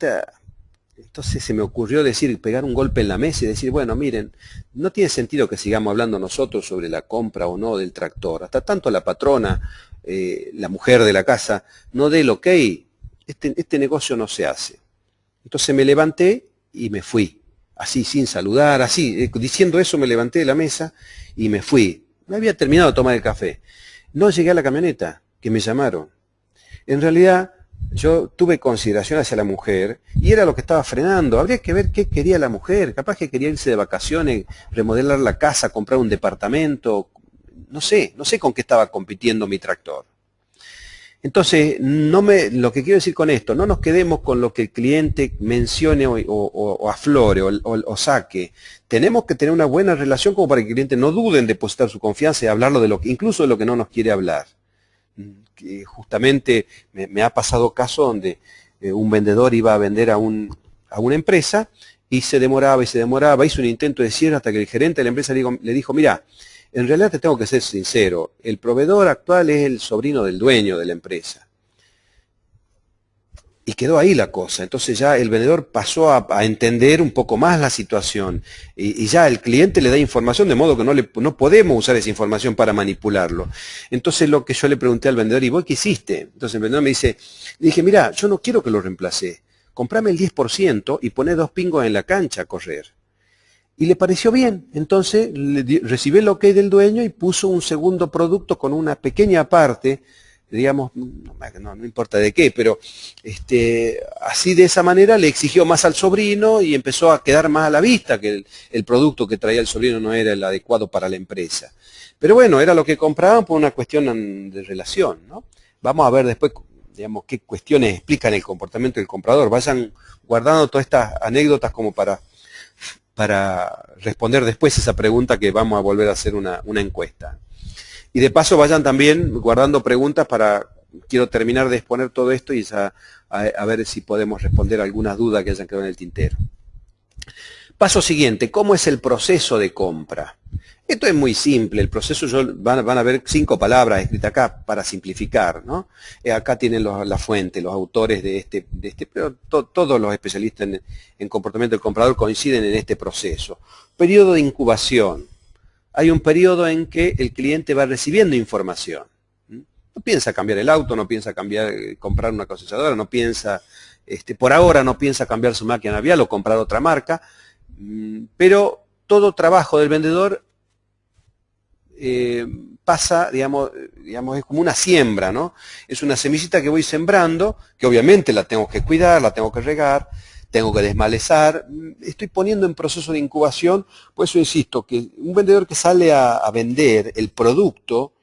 entonces se me ocurrió pegar un golpe en la mesa y decir, bueno, miren, no tiene sentido que sigamos hablando nosotros sobre la compra o no del tractor. Hasta tanto la patrona, la mujer de la casa, no dé el ok, este negocio no se hace. Entonces me levanté y me fui, así sin saludar, así, diciendo eso me levanté de la mesa y me fui. Me había terminado de tomar el café. No llegué a la camioneta, que me llamaron. En realidad, yo tuve consideración hacia la mujer y era lo que estaba frenando. Habría que ver qué quería la mujer. Capaz que quería irse de vacaciones, remodelar la casa, comprar un departamento. No sé con qué estaba compitiendo mi tractor. Entonces, lo que quiero decir con esto, no nos quedemos con lo que el cliente mencione o aflore o saque. Tenemos que tener una buena relación como para que el cliente no dude en depositar su confianza y hablarlo incluso de lo que no nos quiere hablar. Que justamente me ha pasado caso donde un vendedor iba a vender a una empresa y se demoraba, hizo un intento de cierre hasta que el gerente de la empresa le dijo, mira, en realidad te tengo que ser sincero, el proveedor actual es el sobrino del dueño de la empresa. Y quedó ahí la cosa. Entonces ya el vendedor pasó a entender un poco más la situación. Y ya el cliente le da información, de modo que no podemos usar esa información para manipularlo. Entonces lo que yo le pregunté al vendedor, ¿y vos qué hiciste? Entonces el vendedor me dice, le dije, mira, yo no quiero que lo reemplace. Comprame el 10% y poné 2 pingos en la cancha a correr. Y le pareció bien. Entonces recibió el ok del dueño y puso un segundo producto con una pequeña parte, digamos, no importa de qué, pero así de esa manera le exigió más al sobrino y empezó a quedar más a la vista que el producto que traía el sobrino no era el adecuado para la empresa. Pero bueno, era lo que compraban por una cuestión de relación, ¿no? Vamos a ver después, digamos, qué cuestiones explican el comportamiento del comprador. Vayan guardando todas estas anécdotas como para responder después esa pregunta, que vamos a volver a hacer una encuesta. Y de paso vayan también guardando preguntas para quiero terminar de exponer todo esto y ya a ver si podemos responder algunas dudas que hayan quedado en el tintero. Paso siguiente, ¿cómo es el proceso de compra? Esto es muy simple, el proceso van a ver 5 palabras escritas acá para simplificar, ¿no? Acá tienen la fuente, los autores de pero todos los especialistas en comportamiento del comprador coinciden en este proceso. Periodo de incubación. Hay un periodo en que el cliente va recibiendo información. No piensa cambiar el auto, no piensa comprar una cosechadora, no piensa, por ahora no piensa cambiar su máquina navial o comprar otra marca, pero todo trabajo del vendedor pasa, digamos, es como una siembra, ¿no? Es una semillita que voy sembrando, que obviamente la tengo que cuidar, la tengo que regar, tengo que desmalezar, estoy poniendo en proceso de incubación. Por eso insisto, que un vendedor que sale a vender el producto,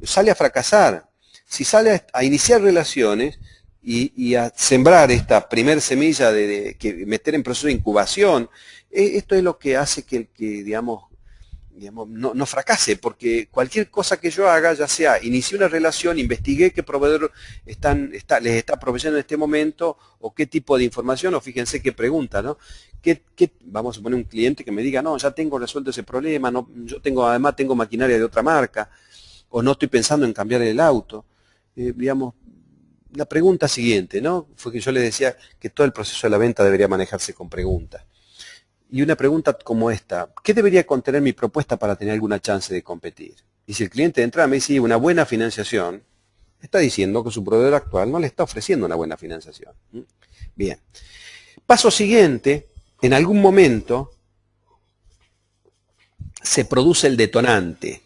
sale a fracasar. Si sale a iniciar relaciones y a sembrar esta primer semilla que meter en proceso de incubación, esto es lo que hace que digamos, no fracase, porque cualquier cosa que yo haga, ya sea inicié una relación, investigué qué proveedor les está proveyendo en este momento, o qué tipo de información, o fíjense qué pregunta, ¿no? Vamos a poner un cliente que me diga, no, ya tengo resuelto ese problema, no, además tengo maquinaria de otra marca, o no estoy pensando en cambiar el auto. Digamos, la pregunta siguiente, ¿no? Fue que yo les decía que todo el proceso de la venta debería manejarse con preguntas. Y una pregunta como esta, ¿qué debería contener mi propuesta para tener alguna chance de competir? Y si el cliente de entrada me dice una buena financiación, está diciendo que su proveedor actual no le está ofreciendo una buena financiación. Bien. Paso siguiente, en algún momento se produce el detonante.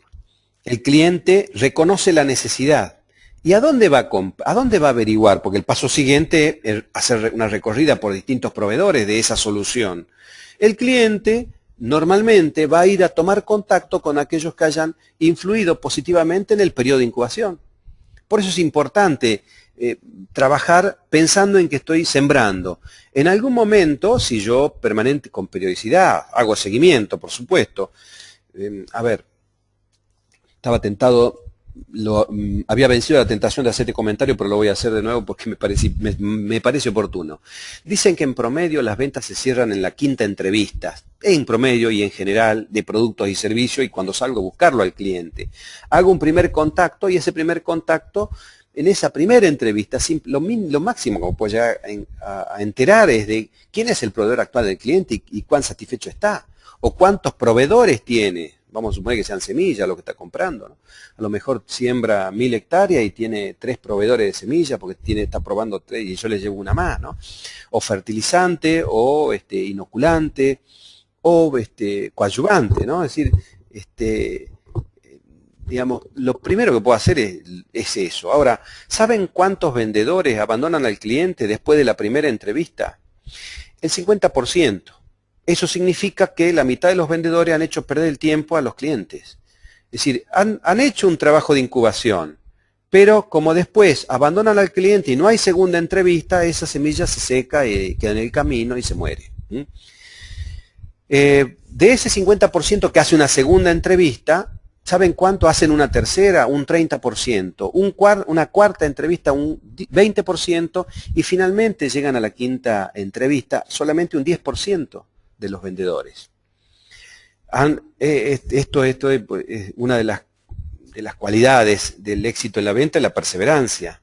El cliente reconoce la necesidad. ¿Y a dónde va a averiguar? Porque el paso siguiente es hacer una recorrida por distintos proveedores de esa solución. El cliente normalmente va a ir a tomar contacto con aquellos que hayan influido positivamente en el periodo de incubación. Por eso es importante trabajar pensando en que estoy sembrando. En algún momento, si yo con periodicidad, hago seguimiento, por supuesto. Estaba tentado, había vencido la tentación de hacer este comentario, pero lo voy a hacer de nuevo porque me parece oportuno. Dicen que en promedio las ventas se cierran en la 5ª entrevista, en promedio y en general, de productos y servicios, y cuando salgo a buscarlo al cliente. Hago un primer contacto, y ese primer contacto, en esa primera entrevista, lo máximo que puedo llegar a enterar es de quién es el proveedor actual del cliente y cuán satisfecho está, o cuántos proveedores tiene. Vamos a suponer que sean semillas lo que está comprando, ¿no? A lo mejor siembra 1000 hectáreas y tiene 3 proveedores de semillas porque está probando 3 y yo le llevo una más, ¿no? O fertilizante, o inoculante, o coadyuvante, ¿no? Es decir, digamos, lo primero que puedo hacer es eso. Ahora, ¿saben cuántos vendedores abandonan al cliente después de la primera entrevista? El 50%. Eso significa que la mitad de los vendedores han hecho perder el tiempo a los clientes. Es decir, han hecho un trabajo de incubación, pero como después abandonan al cliente y no hay segunda entrevista, esa semilla se seca y queda en el camino y se muere. De ese 50% que hace una segunda entrevista, ¿saben cuánto hacen una tercera? Un 30%, una cuarta entrevista, un 20%, y finalmente llegan a la 5ª entrevista solamente un 10% de los vendedores. Esto es una de las cualidades del éxito en la venta, es la perseverancia.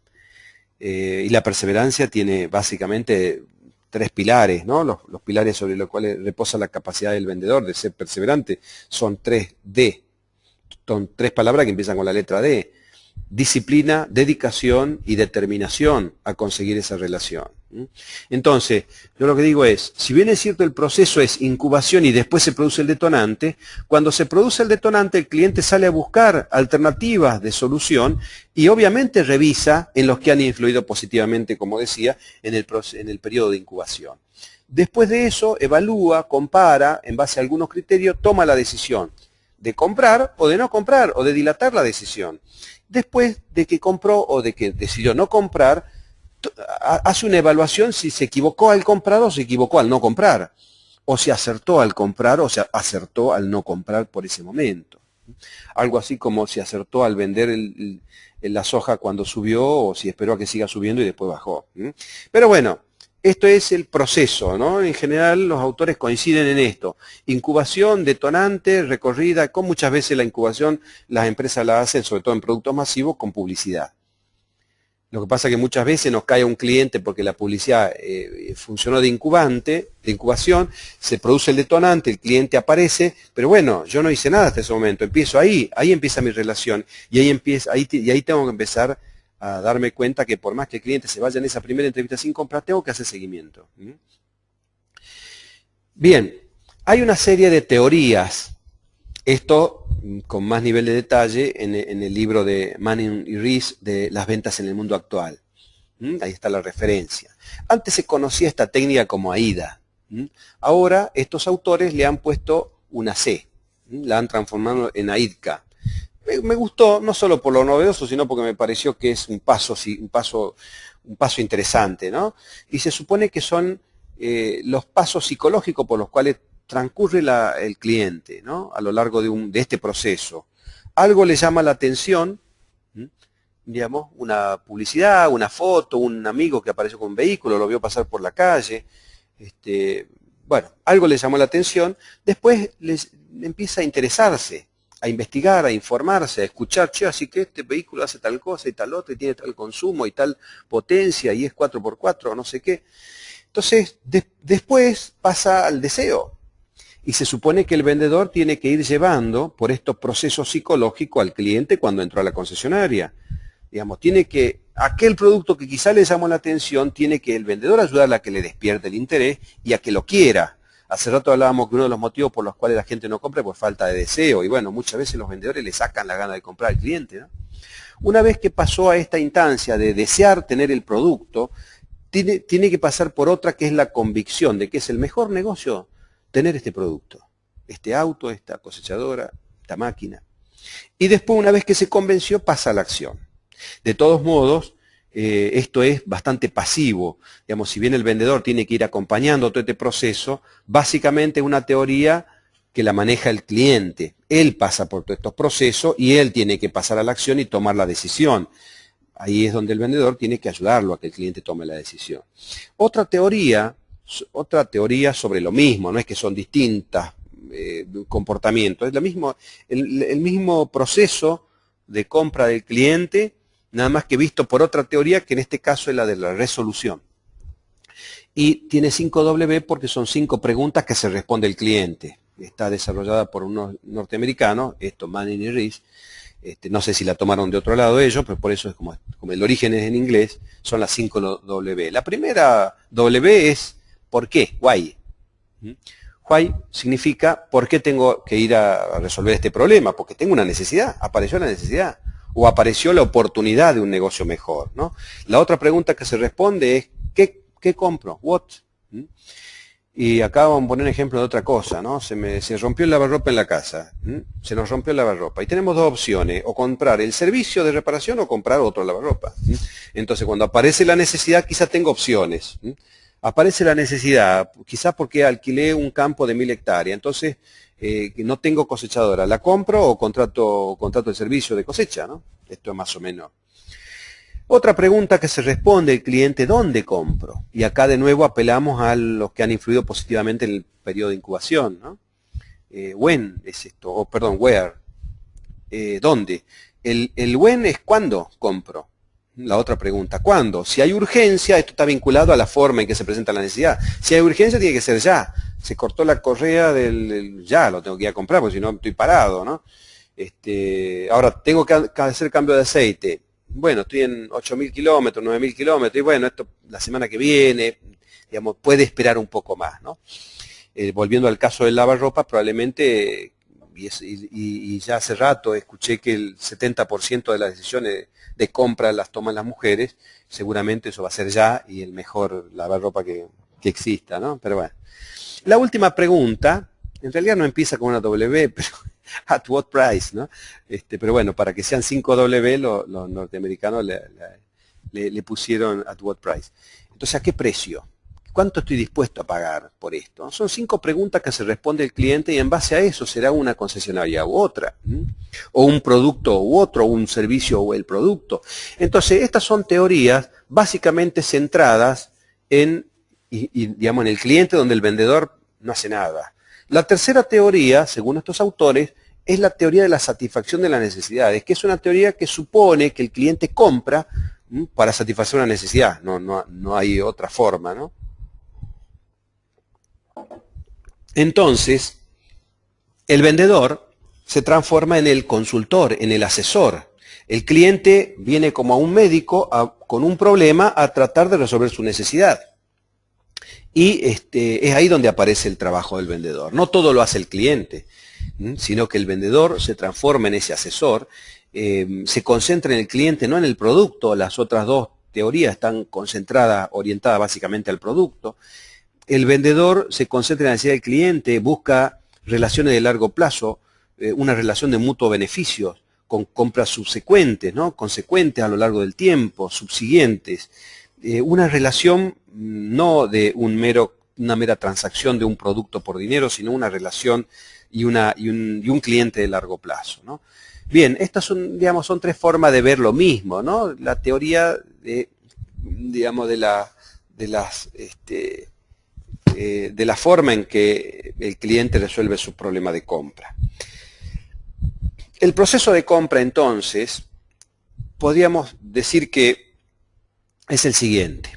Y la perseverancia tiene básicamente 3 pilares, ¿no? Los pilares sobre los cuales reposa la capacidad del vendedor de ser perseverante son 3D. Son 3 palabras que empiezan con la letra D. Disciplina, dedicación y determinación a conseguir esa relación. Entonces, yo lo que digo es, si bien es cierto el proceso es incubación y después se produce el detonante, cuando se produce el detonante el cliente sale a buscar alternativas de solución y obviamente revisa en los que han influido positivamente, como decía, en el periodo de incubación. Después de eso, evalúa, compara, en base a algunos criterios, toma la decisión de comprar o de no comprar o de dilatar la decisión. Después de que compró o de que decidió no comprar, hace una evaluación si se equivocó al comprar o se equivocó al no comprar, o si acertó al comprar o se acertó al no comprar por ese momento. Algo así como si acertó al vender la soja cuando subió o si esperó a que siga subiendo y después bajó. Pero bueno, esto es el proceso, ¿no? En general los autores coinciden en esto. Incubación, detonante, recorrida, con muchas veces la incubación las empresas la hacen, sobre todo en productos masivos, con publicidad. Lo que pasa es que muchas veces nos cae un cliente porque la publicidad funcionó de incubación, se produce el detonante, el cliente aparece, pero bueno, yo no hice nada hasta ese momento, empiezo ahí empieza mi relación, y ahí tengo que empezar a darme cuenta que por más que el cliente se vaya en esa primera entrevista sin comprar, tengo que hacer seguimiento. Bien, hay una serie de teorías. Esto con más nivel de detalle en el libro de Manning y Rees de Las ventas en el mundo actual. Ahí está la referencia. Antes se conocía esta técnica como AIDA. Ahora estos autores le han puesto una C. La han transformado en AIDCA. Me gustó, no solo por lo novedoso, sino porque me pareció que es un paso interesante, ¿no? Y se supone que son los pasos psicológicos por los cuales transcurre el cliente, ¿no? A lo largo de este proceso. Algo le llama la atención, digamos, una publicidad, una foto, un amigo que apareció con un vehículo, lo vio pasar por la calle, bueno, algo le llamó la atención, después les empieza a interesarse, a investigar, a informarse, a escuchar, che, así que este vehículo hace tal cosa y tal otra, y tiene tal consumo y tal potencia, y es 4x4, no sé qué. Entonces, después pasa al deseo. Y se supone que el vendedor tiene que ir llevando por estos procesos psicológicos al cliente cuando entró a la concesionaria. Digamos, aquel producto que quizá le llamó la atención, tiene que el vendedor ayudarle a que le despierte el interés y a que lo quiera. Hace rato hablábamos que uno de los motivos por los cuales la gente no compra es por falta de deseo. Y bueno, muchas veces los vendedores le sacan la gana de comprar al cliente, ¿no? Una vez que pasó a esta instancia de desear tener el producto, tiene que pasar por otra que es la convicción de que es el mejor negocio tener este producto, este auto, esta cosechadora, esta máquina. Y después, una vez que se convenció, pasa a la acción. De todos modos, esto es bastante pasivo. Digamos, si bien el vendedor tiene que ir acompañando todo este proceso, básicamente es una teoría que la maneja el cliente. Él pasa por todos estos procesos y él tiene que pasar a la acción y tomar la decisión. Ahí es donde el vendedor tiene que ayudarlo a que el cliente tome la decisión. Otra teoría sobre lo mismo, no es que son distintas comportamientos, es el mismo proceso de compra del cliente, nada más que visto por otra teoría que en este caso es la de la resolución. Y tiene 5W porque son 5 preguntas que se responde el cliente. Está desarrollada por unos norteamericanos, Manning y Rees. No sé si la tomaron de otro lado ellos, pero por eso es como el origen es en inglés, son las 5 W. La primera W es ¿por qué? Why. Why significa ¿por qué tengo que ir a resolver este problema? Porque tengo una necesidad, apareció la necesidad o apareció la oportunidad de un negocio mejor, ¿no? La otra pregunta que se responde es ¿qué compro? What? Y acá vamos a poner un ejemplo de otra cosa, ¿no? Se rompió el lavarropa en la casa, se nos rompió el lavarropa y tenemos dos opciones, o comprar el servicio de reparación o comprar otro lavarropa. Entonces cuando aparece la necesidad quizás tengo opciones. Aparece la necesidad, quizás porque alquilé un campo de 1000 hectáreas, entonces no tengo cosechadora, ¿la compro o contrato el servicio de cosecha, ¿no? Esto es más o menos. Otra pregunta que se responde el cliente, ¿dónde compro? Y acá de nuevo apelamos a los que han influido positivamente en el periodo de incubación, ¿no? When es esto, o perdón, where. ¿Dónde? El when es cuándo compro. La otra pregunta, ¿cuándo? Si hay urgencia, esto está vinculado a la forma en que se presenta la necesidad. Si hay urgencia, tiene que ser ya. Se cortó la correa ya, lo tengo que ir a comprar, porque si no estoy parado, ¿no? Ahora, tengo que hacer cambio de aceite. Bueno, estoy en 8.000 kilómetros, 9.000 kilómetros, y bueno, esto la semana que viene, digamos, puede esperar un poco más, ¿no? Volviendo al caso del lavarropas, probablemente, y ya hace rato escuché que el 70% de las decisiones de compra las toman las mujeres, seguramente eso va a ser ya y el mejor lavarropa que exista, ¿no? Pero bueno. La última pregunta, en realidad no empieza con una W, pero at what price, ¿no? Pero bueno, para que sean 5W, los norteamericanos le pusieron at what price. Entonces, ¿a qué precio? cuánto estoy dispuesto a pagar por esto? Son 5 preguntas que se responde el cliente y en base a eso será una concesionaria u otra, o un producto u otro, un servicio o el producto. Entonces, estas son teorías básicamente centradas digamos, en el cliente, donde el vendedor no hace nada. La tercera teoría, según estos autores, es la teoría de la satisfacción de las necesidades, que es una teoría que supone que el cliente compra para satisfacer una necesidad, no hay otra forma, ¿no? Entonces, el vendedor se transforma en el consultor, en el asesor. El cliente viene como a un médico con un problema a tratar de resolver su necesidad. Y es ahí donde aparece el trabajo del vendedor. No todo lo hace el cliente, sino que el vendedor se transforma en ese asesor, se concentra en el cliente, no en el producto. Las otras 2 teorías están concentradas, orientadas básicamente al producto. El vendedor se concentra en la necesidad del cliente, busca relaciones de largo plazo, una relación de mutuo beneficio, con compras subsecuentes, ¿no? Consecuentes a lo largo del tiempo, subsiguientes. Una relación no de una mera transacción de un producto por dinero, sino una relación y un cliente de largo plazo, ¿no? Bien, estas son, digamos, son 3 formas de ver lo mismo, ¿no? La teoría digamos, de la forma en que el cliente resuelve su problema de compra. El proceso de compra, entonces, podríamos decir que es el siguiente.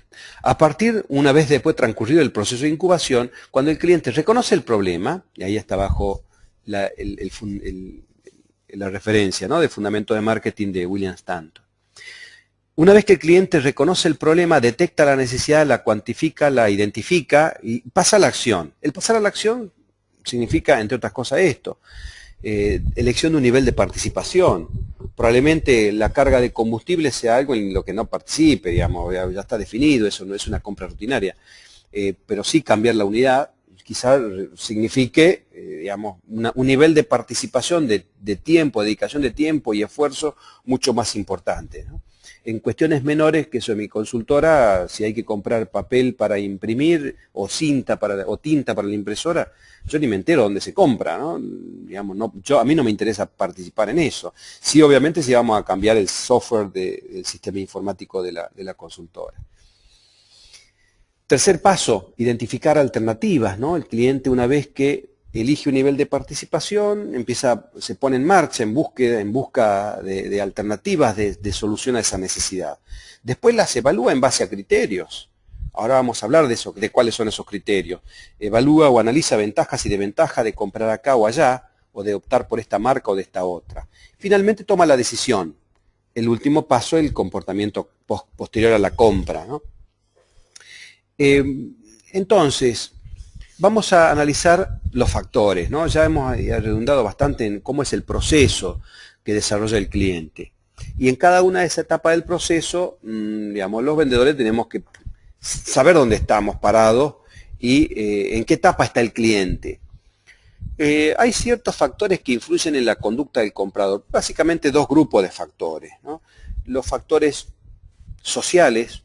A partir, una vez después transcurrido el proceso de incubación, cuando el cliente reconoce el problema, y ahí está abajo la referencia, ¿no?, de Fundamento de Marketing de William Stanton. Una vez que el cliente reconoce el problema, detecta la necesidad, la cuantifica, la identifica y pasa a la acción. El pasar a la acción significa, entre otras cosas, esto. Elección de un nivel de participación. Probablemente la carga de combustible sea algo en lo que no participe, digamos, ya está definido, eso no es una compra rutinaria. Pero sí cambiar la unidad quizás signifique, digamos, un nivel de participación de tiempo, dedicación de tiempo y esfuerzo mucho más importante, ¿no? En cuestiones menores, que eso en mi consultora, si hay que comprar papel para imprimir o tinta para la impresora, yo ni me entero dónde se compra, ¿no? Digamos, a mí no me interesa participar en eso. Sí, obviamente, si vamos a cambiar el software del sistema informático de la consultora. Tercer paso, identificar alternativas, ¿no? El cliente, una vez que elige un nivel de participación, se pone en marcha en busca de alternativas de solución a esa necesidad. Después las evalúa en base a criterios. Ahora vamos a hablar de eso, de cuáles son esos criterios. Evalúa o analiza ventajas y desventajas de comprar acá o allá, o de optar por esta marca o de esta otra. Finalmente toma la decisión. El último paso, el comportamiento posterior a la compra, ¿no? Entonces, vamos a analizar los factores, ¿no? Ya hemos redundado bastante en cómo es el proceso que desarrolla el cliente. Y en cada una de esas etapas del proceso, digamos, los vendedores tenemos que saber dónde estamos parados y en qué etapa está el cliente. Hay ciertos factores que influyen en la conducta del comprador. Básicamente 2 grupos de factores, ¿no? Los factores sociales,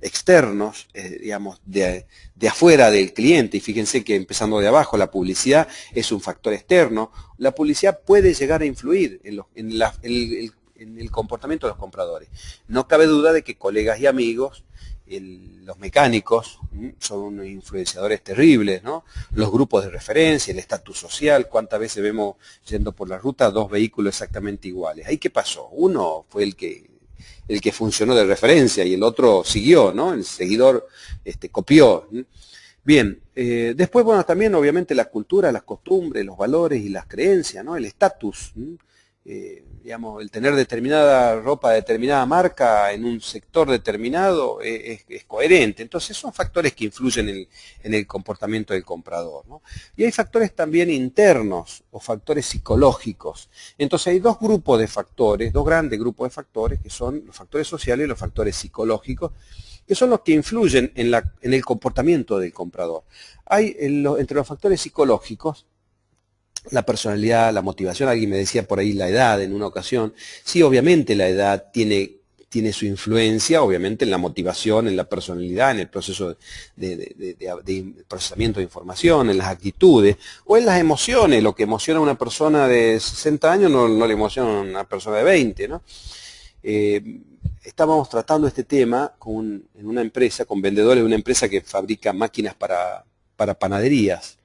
externos, digamos, de afuera del cliente, y fíjense que empezando de abajo, la publicidad es un factor externo. La publicidad puede llegar a influir en el comportamiento de los compradores. No cabe duda de que colegas y amigos, los mecánicos, son unos influenciadores terribles, ¿no? Los grupos de referencia, el estatus social, cuántas veces vemos yendo por la ruta 2 vehículos exactamente iguales. ¿Ahí qué pasó? Uno fue el que funcionó de referencia y el otro siguió, ¿no? El seguidor copió. Bien, después, bueno, también obviamente la cultura, las costumbres, los valores y las creencias, ¿no? El estatus, digamos, el tener determinada ropa de determinada marca en un sector determinado es coherente. Entonces son factores que influyen en el comportamiento del comprador, ¿no? Y hay factores también internos o factores psicológicos. Entonces hay 2 grupos de factores, 2 grandes grupos de factores, que son los factores sociales y los factores psicológicos, que son los que influyen en el comportamiento del comprador. Hay entre los factores psicológicos la personalidad, la motivación. Alguien me decía por ahí la edad en una ocasión. Sí, obviamente la edad tiene tiene su influencia, obviamente, en la motivación, en la personalidad, en el proceso de procesamiento de información, en las actitudes, o en las emociones. Lo que emociona a una persona de 60 años no le emociona a una persona de 20, ¿no? Estábamos tratando este tema en una empresa, con vendedores de una empresa que fabrica máquinas para panaderías,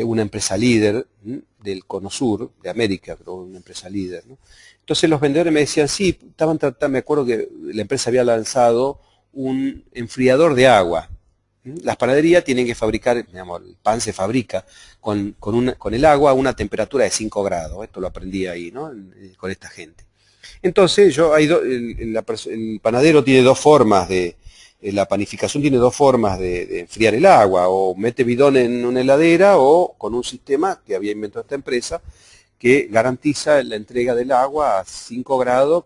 una empresa líder del Cono Sur, de América, pero una empresa líder, ¿no? Entonces los vendedores me decían, sí, estaban tratando, me acuerdo que la empresa había lanzado un enfriador de agua. Las panaderías tienen que fabricar, digamos, el pan se fabrica con el agua a una temperatura de 5 grados. Esto lo aprendí ahí, ¿no? Con esta gente. Entonces, el panadero tiene dos formas la panificación tiene dos formas de enfriar el agua, o mete bidón en una heladera o con un sistema que había inventado esta empresa que garantiza la entrega del agua a 5 grados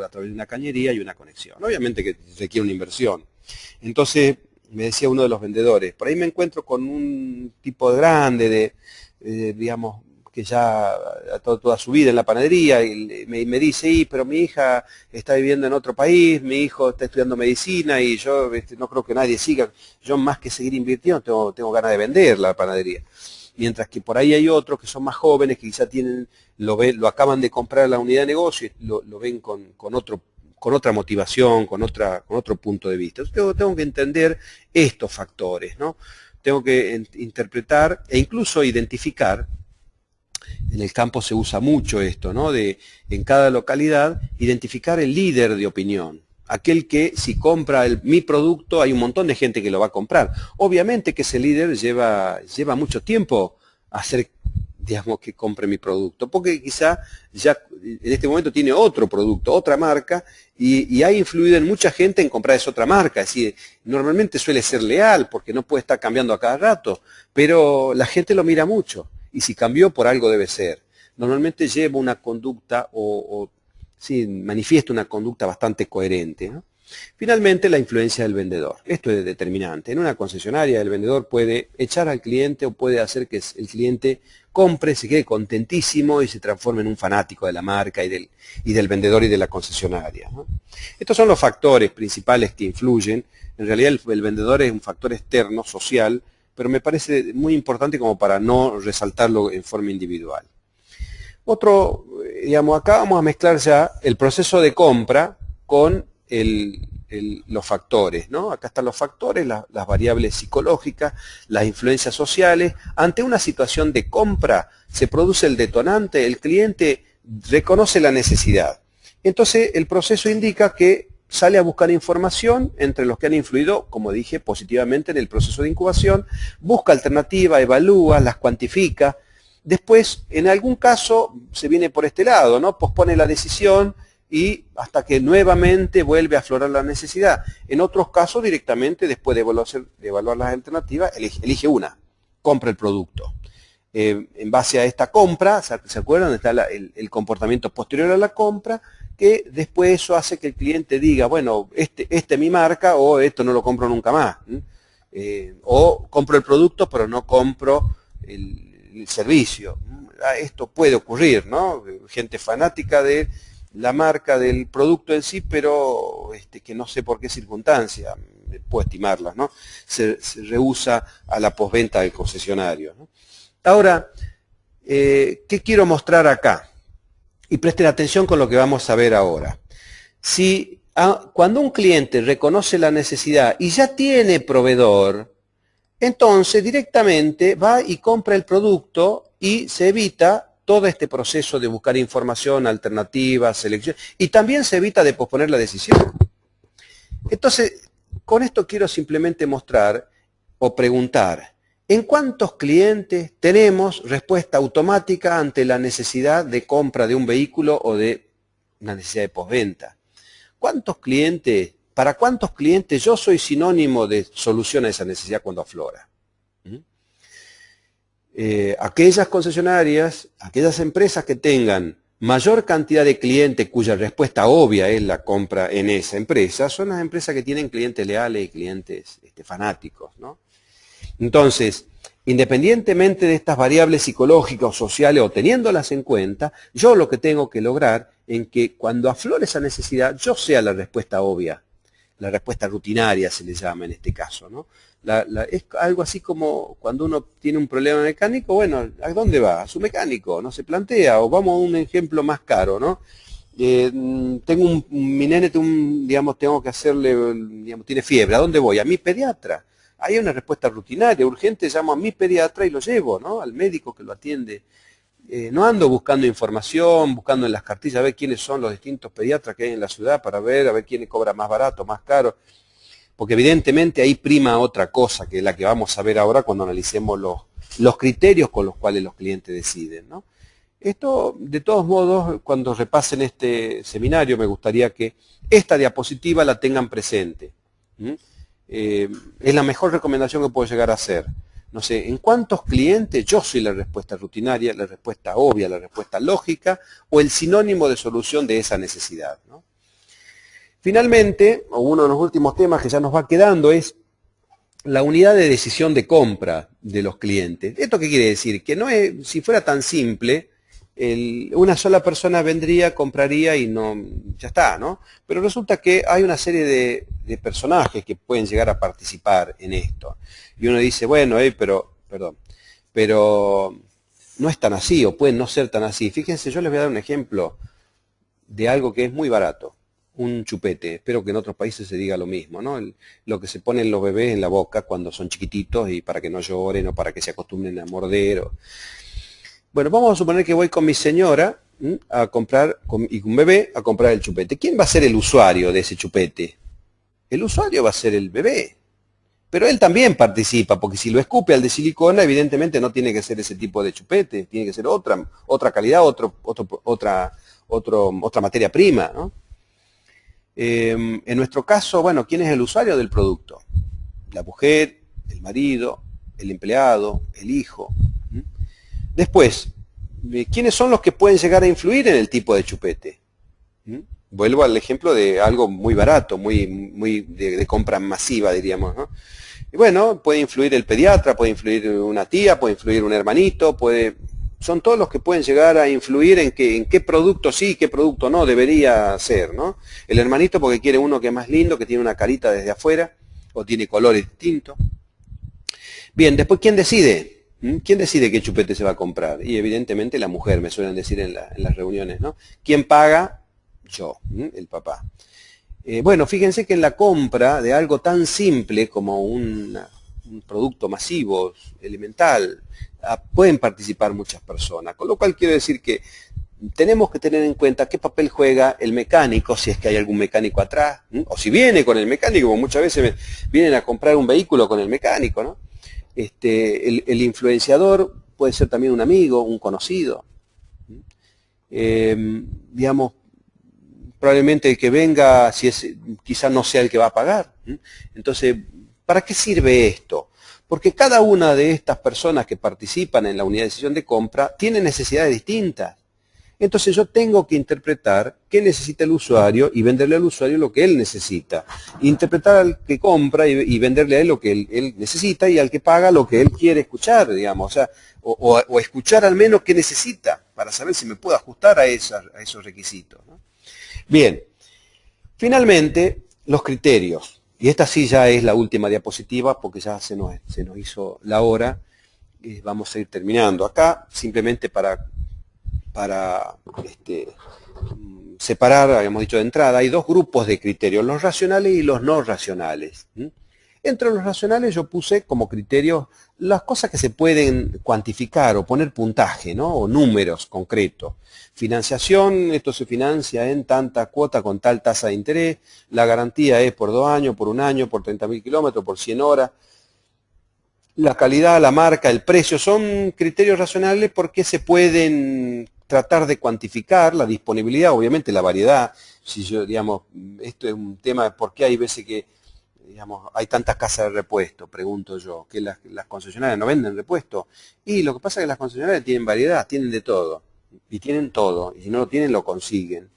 a través de una cañería y una conexión. Obviamente que requiere una inversión. Entonces, me decía uno de los vendedores, por ahí me encuentro con un tipo grande digamos, que ya toda su vida en la panadería, y me dice, pero mi hija está viviendo en otro país, mi hijo está estudiando medicina y yo no creo que nadie siga, yo más que seguir invirtiendo tengo ganas de vender la panadería. Mientras que por ahí hay otros que son más jóvenes, que quizá lo acaban de comprar la unidad de negocio y lo ven con otra motivación, con otro punto de vista. Entonces, tengo que entender estos factores, ¿no? Tengo que interpretar e incluso identificar. En el campo se usa mucho esto, ¿no? En cada localidad, identificar el líder de opinión. Aquel que si compra mi producto, hay un montón de gente que lo va a comprar. Obviamente que ese líder lleva mucho tiempo hacer, digamos, que compre mi producto, porque quizá ya en este momento tiene otro producto, otra marca, y ha influido en mucha gente en comprar esa otra marca. Es decir, normalmente suele ser leal, porque no puede estar cambiando a cada rato, pero la gente lo mira mucho, y si cambió por algo debe ser. Normalmente lleva una conducta sí, manifiesta una conducta bastante coherente, ¿no? Finalmente, la influencia del vendedor. Esto es determinante. En una concesionaria, el vendedor puede echar al cliente o puede hacer que el cliente compre, se quede contentísimo y se transforme en un fanático de la marca y del vendedor y de la concesionaria, ¿no? Estos son los factores principales que influyen. En realidad, el vendedor es un factor externo, social, pero me parece muy importante como para no resaltarlo en forma individual. Digamos, acá vamos a mezclar ya el proceso de compra con los factores, ¿no? Acá están los factores, las variables psicológicas, las influencias sociales. Ante una situación de compra se produce el detonante, el cliente reconoce la necesidad. Entonces el proceso indica que sale a buscar información entre los que han influido, como dije, positivamente en el proceso de incubación, busca alternativas, evalúa, las cuantifica. Después, en algún caso, se viene por este lado, ¿no? Pospone la decisión y hasta que nuevamente vuelve a aflorar la necesidad. En otros casos, directamente, después de evaluar las alternativas, elige una, compra el producto. En base a esta compra, ¿se acuerdan? Está el comportamiento posterior a la compra, que después eso hace que el cliente diga, bueno, este es mi marca, o esto no lo compro nunca más. O compro el producto, pero no compro el servicio. Esto puede ocurrir, ¿no? Gente fanática de la marca, del producto en sí, pero que no sé por qué circunstancia, puedo estimarlas, ¿no? Se rehúsa a la postventa del concesionario, ¿no? Ahora, ¿qué quiero mostrar acá? Y presten atención con lo que vamos a ver ahora. Cuando un cliente reconoce la necesidad y ya tiene proveedor, entonces directamente va y compra el producto y se evita todo este proceso de buscar información, alternativas, selección, y también se evita de posponer la decisión. Entonces, con esto quiero simplemente mostrar o preguntar, ¿en cuántos clientes tenemos respuesta automática ante la necesidad de compra de un vehículo o de una necesidad de postventa? ¿Para cuántos clientes yo soy sinónimo de solución a esa necesidad cuando aflora? Aquellas concesionarias, aquellas empresas que tengan mayor cantidad de clientes cuya respuesta obvia es la compra en esa empresa, son las empresas que tienen clientes leales y clientes fanáticos, ¿no? Entonces, independientemente de estas variables psicológicas o sociales o teniéndolas en cuenta, yo lo que tengo que lograr en que cuando aflore esa necesidad, yo sea la respuesta obvia, la respuesta rutinaria se le llama en este caso, ¿no? Es algo así como cuando uno tiene un problema mecánico, bueno, ¿a dónde va? A su mecánico, no se plantea, o vamos a un ejemplo más caro, ¿no? Mi nene, digamos, tengo que hacerle, digamos, tiene fiebre, ¿a dónde voy? A mi pediatra. Hay una respuesta rutinaria, urgente, llamo a mi pediatra y lo llevo, ¿no? Al médico que lo atiende. No ando buscando información, buscando en las cartillas a ver quiénes son los distintos pediatras que hay en la ciudad para ver, a ver quién cobra más barato, más caro, porque evidentemente ahí prima otra cosa, que es la que vamos a ver ahora cuando analicemos los criterios con los cuales los clientes deciden, ¿no? Esto, de todos modos, cuando repasen este seminario, me gustaría que esta diapositiva la tengan presente. Es la mejor recomendación que puedo llegar a hacer. No sé, ¿en cuántos clientes yo soy la respuesta rutinaria, la respuesta obvia, la respuesta lógica o el sinónimo de solución de esa necesidad, ¿no? Finalmente, uno de los últimos temas que ya nos va quedando es la unidad de decisión de compra de los clientes. ¿Esto qué quiere decir? Que no es, si fuera tan simple, una sola persona vendría, compraría y no, ya está, ¿no? Pero resulta que hay una serie de personajes que pueden llegar a participar en esto. Y uno dice, bueno, pero no es tan así, o pueden no ser tan así. Fíjense, yo les voy a dar un ejemplo de algo que es muy barato, un chupete. Espero que en otros países se diga lo mismo, ¿no? Lo que se ponen los bebés en la boca cuando son chiquititos y para que no lloren o para que se acostumbren a morder. Bueno, vamos a suponer que voy con mi señora a comprar, y con un bebé, a comprar el chupete. ¿Quién va a ser el usuario de ese chupete? El usuario va a ser el bebé. Pero él también participa, porque si lo escupe al de silicona, evidentemente no tiene que ser ese tipo de chupete, tiene que ser otra calidad, otra materia prima, ¿no? En nuestro caso, bueno, ¿quién es el usuario del producto? La mujer, el marido, el empleado, el hijo. Después, ¿quiénes son los que pueden llegar a influir en el tipo de chupete? Vuelvo al ejemplo de algo muy barato, muy de compra masiva, diríamos, ¿no? Y bueno, puede influir el pediatra, puede influir una tía, puede influir un hermanito, son todos los que pueden llegar a influir en qué producto sí, qué producto no debería ser, ¿no? El hermanito porque quiere uno que es más lindo, que tiene una carita desde afuera, o tiene colores distintos. Bien, después, ¿quién decide? ¿Quién decide qué chupete se va a comprar? Y evidentemente la mujer, me suelen decir en las reuniones, ¿no? ¿Quién paga? Yo, el papá. Bueno, fíjense que en la compra de algo tan simple como un producto masivo, elemental, pueden participar muchas personas. Con lo cual quiero decir que tenemos que tener en cuenta qué papel juega el mecánico, si es que hay algún mecánico atrás, o si viene con el mecánico, como muchas veces vienen a comprar un vehículo con el mecánico, ¿no? El influenciador puede ser también un amigo, un conocido. Digamos, probablemente el que venga, quizás no sea el que va a pagar. Entonces, ¿para qué sirve esto? Porque cada una de estas personas que participan en la unidad de decisión de compra tiene necesidades distintas. Entonces yo tengo que interpretar qué necesita el usuario y venderle al usuario lo que él necesita. Interpretar al que compra y venderle a él lo que él necesita y al que paga lo que él quiere escuchar, digamos. O sea, o escuchar al menos qué necesita para saber si me puedo ajustar a esos requisitos, ¿no? Bien, finalmente los criterios. Y esta sí ya es la última diapositiva porque ya se nos hizo la hora. Vamos a ir terminando. Acá simplemente para separar, habíamos dicho de entrada, hay dos grupos de criterios, los racionales y los no racionales. Entre los racionales yo puse como criterios las cosas que se pueden cuantificar o poner puntaje, ¿no? O números concretos. Financiación, esto se financia en tanta cuota con tal tasa de interés, la garantía es por 2 años, por 1 año, por 30.000 kilómetros, por 100 horas. La calidad, la marca, el precio, son criterios racionales porque se pueden tratar de cuantificar la disponibilidad, obviamente la variedad. Si yo, digamos, esto es un tema de por qué hay veces que, digamos, hay tantas casas de repuesto, pregunto yo, que las concesionarias no venden repuesto. Y lo que pasa es que las concesionarias tienen variedad, tienen de todo, y tienen todo, y si no lo tienen, lo consiguen.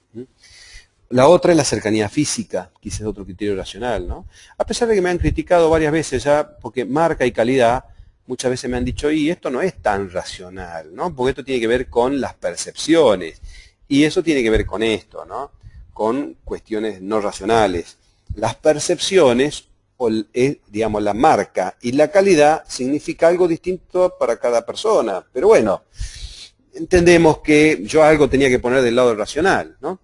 La otra es la cercanía física, quizás otro criterio racional, ¿no? A pesar de que me han criticado varias veces ya, porque marca y calidad, muchas veces me han dicho, y esto no es tan racional, ¿no? Porque esto tiene que ver con las percepciones. Y eso tiene que ver con esto, ¿no? Con cuestiones no racionales. Las percepciones, digamos, la marca y la calidad significa algo distinto para cada persona. Pero bueno, entendemos que yo algo tenía que poner del lado racional, ¿no?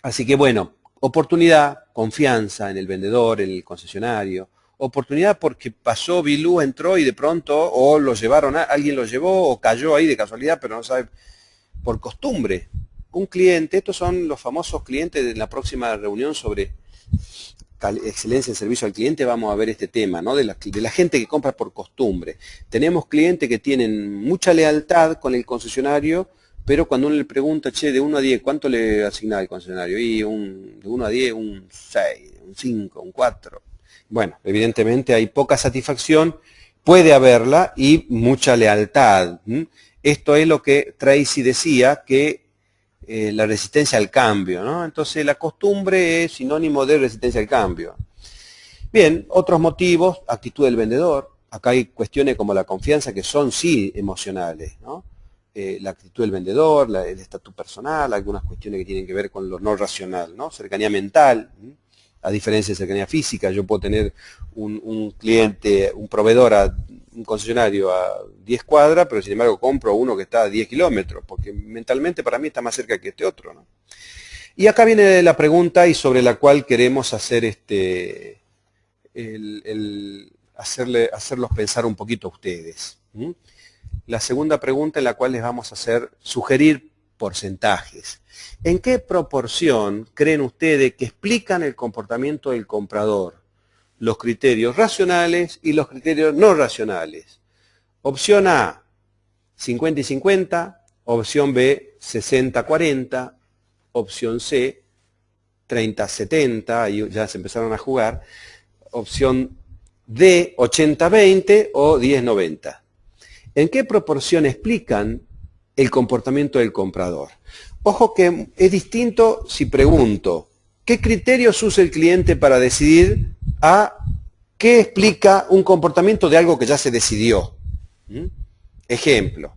Así que bueno, oportunidad, confianza en el vendedor, en el concesionario. Oportunidad porque pasó, Bilú entró y de pronto, o lo llevaron, alguien lo llevó, o cayó ahí de casualidad, pero no sabe, por costumbre. Un cliente, estos son los famosos clientes de la próxima reunión sobre excelencia en servicio al cliente, vamos a ver este tema, ¿no? De la gente que compra por costumbre. Tenemos clientes que tienen mucha lealtad con el concesionario, pero cuando uno le pregunta, che, de 1 a 10, ¿cuánto le asigna el concesionario? Y de 1 a 10, un 6, un 5, un 4. Bueno, evidentemente hay poca satisfacción, puede haberla, y mucha lealtad. Esto es lo que Tracy decía, que la resistencia al cambio, ¿no? Entonces la costumbre es sinónimo de resistencia al cambio. Bien, otros motivos, actitud del vendedor. Acá hay cuestiones como la confianza que son sí emocionales, ¿no? La actitud del vendedor, el estatus personal, algunas cuestiones que tienen que ver con lo no racional, ¿no? Cercanía mental, a diferencia de cercanía física. Yo puedo tener un cliente, un proveedor, un concesionario a 10 cuadras, pero sin embargo compro uno que está a 10 kilómetros, porque mentalmente para mí está más cerca que este otro, ¿no? Y acá viene la pregunta y sobre la cual queremos hacer hacerlos pensar un poquito a ustedes. La segunda pregunta, en la cual les vamos a sugerir porcentajes. ¿En qué proporción creen ustedes que explican el comportamiento del comprador los criterios racionales y los criterios no racionales? Opción A, 50 y 50, opción B, 60-40, opción C, 30-70, ahí ya se empezaron a jugar, opción D, 80-20 o 10-90. ¿En qué proporción explican el comportamiento del comprador? Ojo que es distinto si pregunto, ¿qué criterios usa el cliente para decidir a qué explica un comportamiento de algo que ya se decidió? Ejemplo,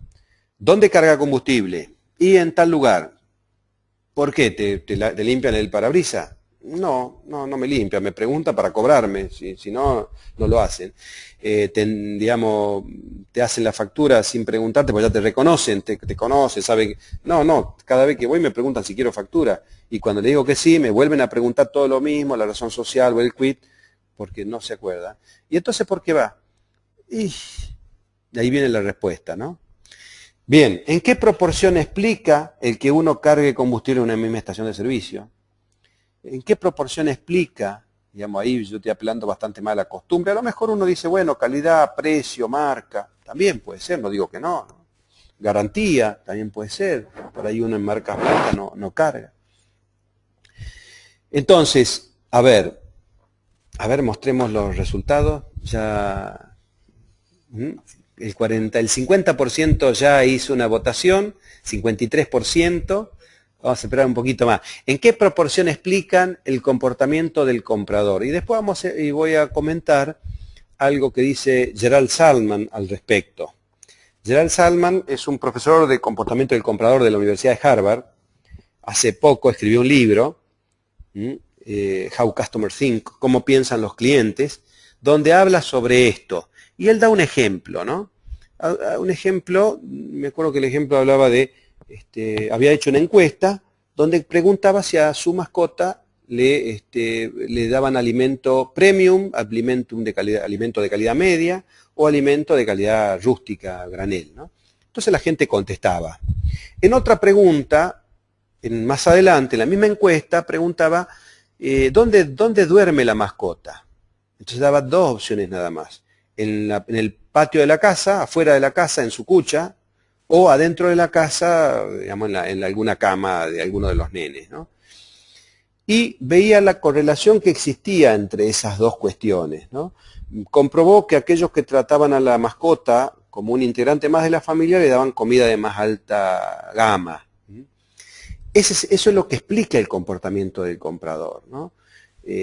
¿dónde carga combustible? Y en tal lugar. ¿Por qué? ¿Te limpian el parabrisas? No me limpian, me pregunta para cobrarme, si no, no lo hacen. Digamos, te hacen la factura sin preguntarte, pues ya te reconocen, te conocen, saben. No, cada vez que voy me preguntan si quiero factura. Y cuando le digo que sí, me vuelven a preguntar todo lo mismo, la razón social o el quit, porque no se acuerda. ¿Y entonces por qué va? Y de ahí viene la respuesta, ¿no? Bien, ¿en qué proporción explica el que uno cargue combustible en una misma estación de servicio? ¿En qué proporción explica, digamos, ahí yo estoy apelando bastante más a la costumbre? A lo mejor uno dice, bueno, calidad, precio, marca, también puede ser, no digo que no. Garantía, también puede ser, por ahí uno en marcas blancas no carga. Entonces, a ver, mostremos los resultados. Ya el 50% ya hizo una votación, 53%. Vamos a esperar un poquito más. ¿En qué proporción explican el comportamiento del comprador? Y después voy a comentar algo que dice Gerald Salman al respecto. Gerald Salman es un profesor de comportamiento del comprador de la Universidad de Harvard. Hace poco escribió un libro, How Customers Think, cómo piensan los clientes, donde habla sobre esto. Y él da un ejemplo, ¿no? Un ejemplo, me acuerdo que el ejemplo hablaba de, había hecho una encuesta donde preguntaba si a su mascota le daban alimento premium, alimento de calidad media o alimento de calidad rústica, granel, ¿no? Entonces la gente contestaba. En otra pregunta, más adelante, en la misma encuesta, preguntaba ¿dónde duerme la mascota? Entonces daba dos opciones nada más. En el patio de la casa, afuera de la casa, en su cucha, o adentro de la casa, digamos, en alguna cama de alguno de los nenes, ¿no? Y veía la correlación que existía entre esas dos cuestiones, ¿no? Comprobó que aquellos que trataban a la mascota como un integrante más de la familia le daban comida de más alta gama. Eso es lo que explica el comportamiento del comprador, ¿no?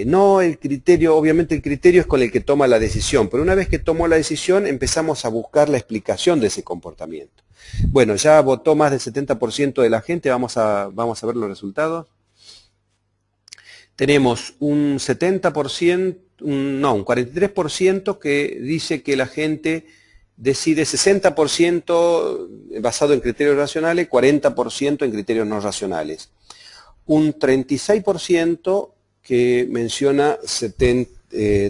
No el criterio, obviamente el criterio es con el que toma la decisión, pero una vez que tomó la decisión empezamos a buscar la explicación de ese comportamiento. Bueno, ya votó más del 70% de la gente, vamos a ver los resultados. Tenemos un 70%, un 43% que dice que la gente decide 60% basado en criterios racionales, 40% en criterios no racionales. Un 36% que menciona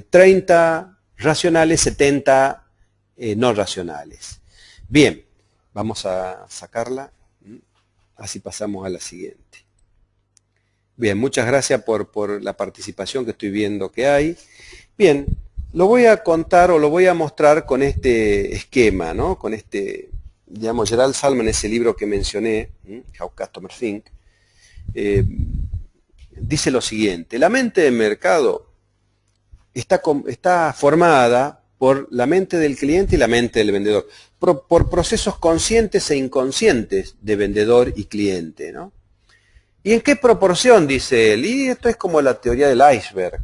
30 racionales, 70 no racionales. Bien, vamos a sacarla, así pasamos a la siguiente. Bien, muchas gracias por la participación que estoy viendo que hay. Bien, lo voy a contar o lo voy a mostrar con este esquema, ¿no? Con este, digamos, Gerald Salman, ese libro que mencioné, How Customers Think, dice lo siguiente: la mente del mercado está formada por la mente del cliente y la mente del vendedor, por procesos conscientes e inconscientes de vendedor y cliente, ¿no? ¿Y en qué proporción? Dice él. Y esto es como la teoría del iceberg.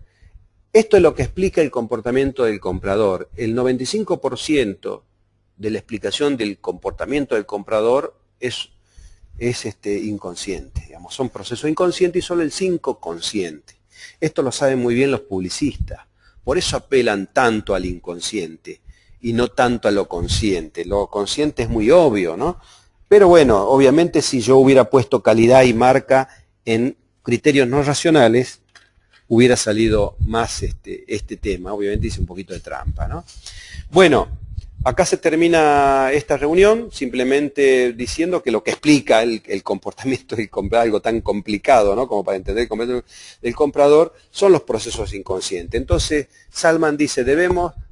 Esto es lo que explica el comportamiento del comprador. El 95% de la explicación del comportamiento del comprador es inconsciente. Digamos, son procesos inconscientes y solo el 5% consciente. Esto lo saben muy bien los publicistas. Por eso apelan tanto al inconsciente y no tanto a lo consciente. Lo consciente es muy obvio, ¿no? Pero bueno, obviamente si yo hubiera puesto calidad y marca en criterios no racionales, hubiera salido más este tema. Obviamente hice un poquito de trampa, ¿no? Bueno, acá se termina esta reunión, simplemente diciendo que lo que explica el comportamiento del comprador, algo tan complicado, ¿no? Como para entender el comportamiento del comprador, son los procesos inconscientes. Entonces, Salman dice,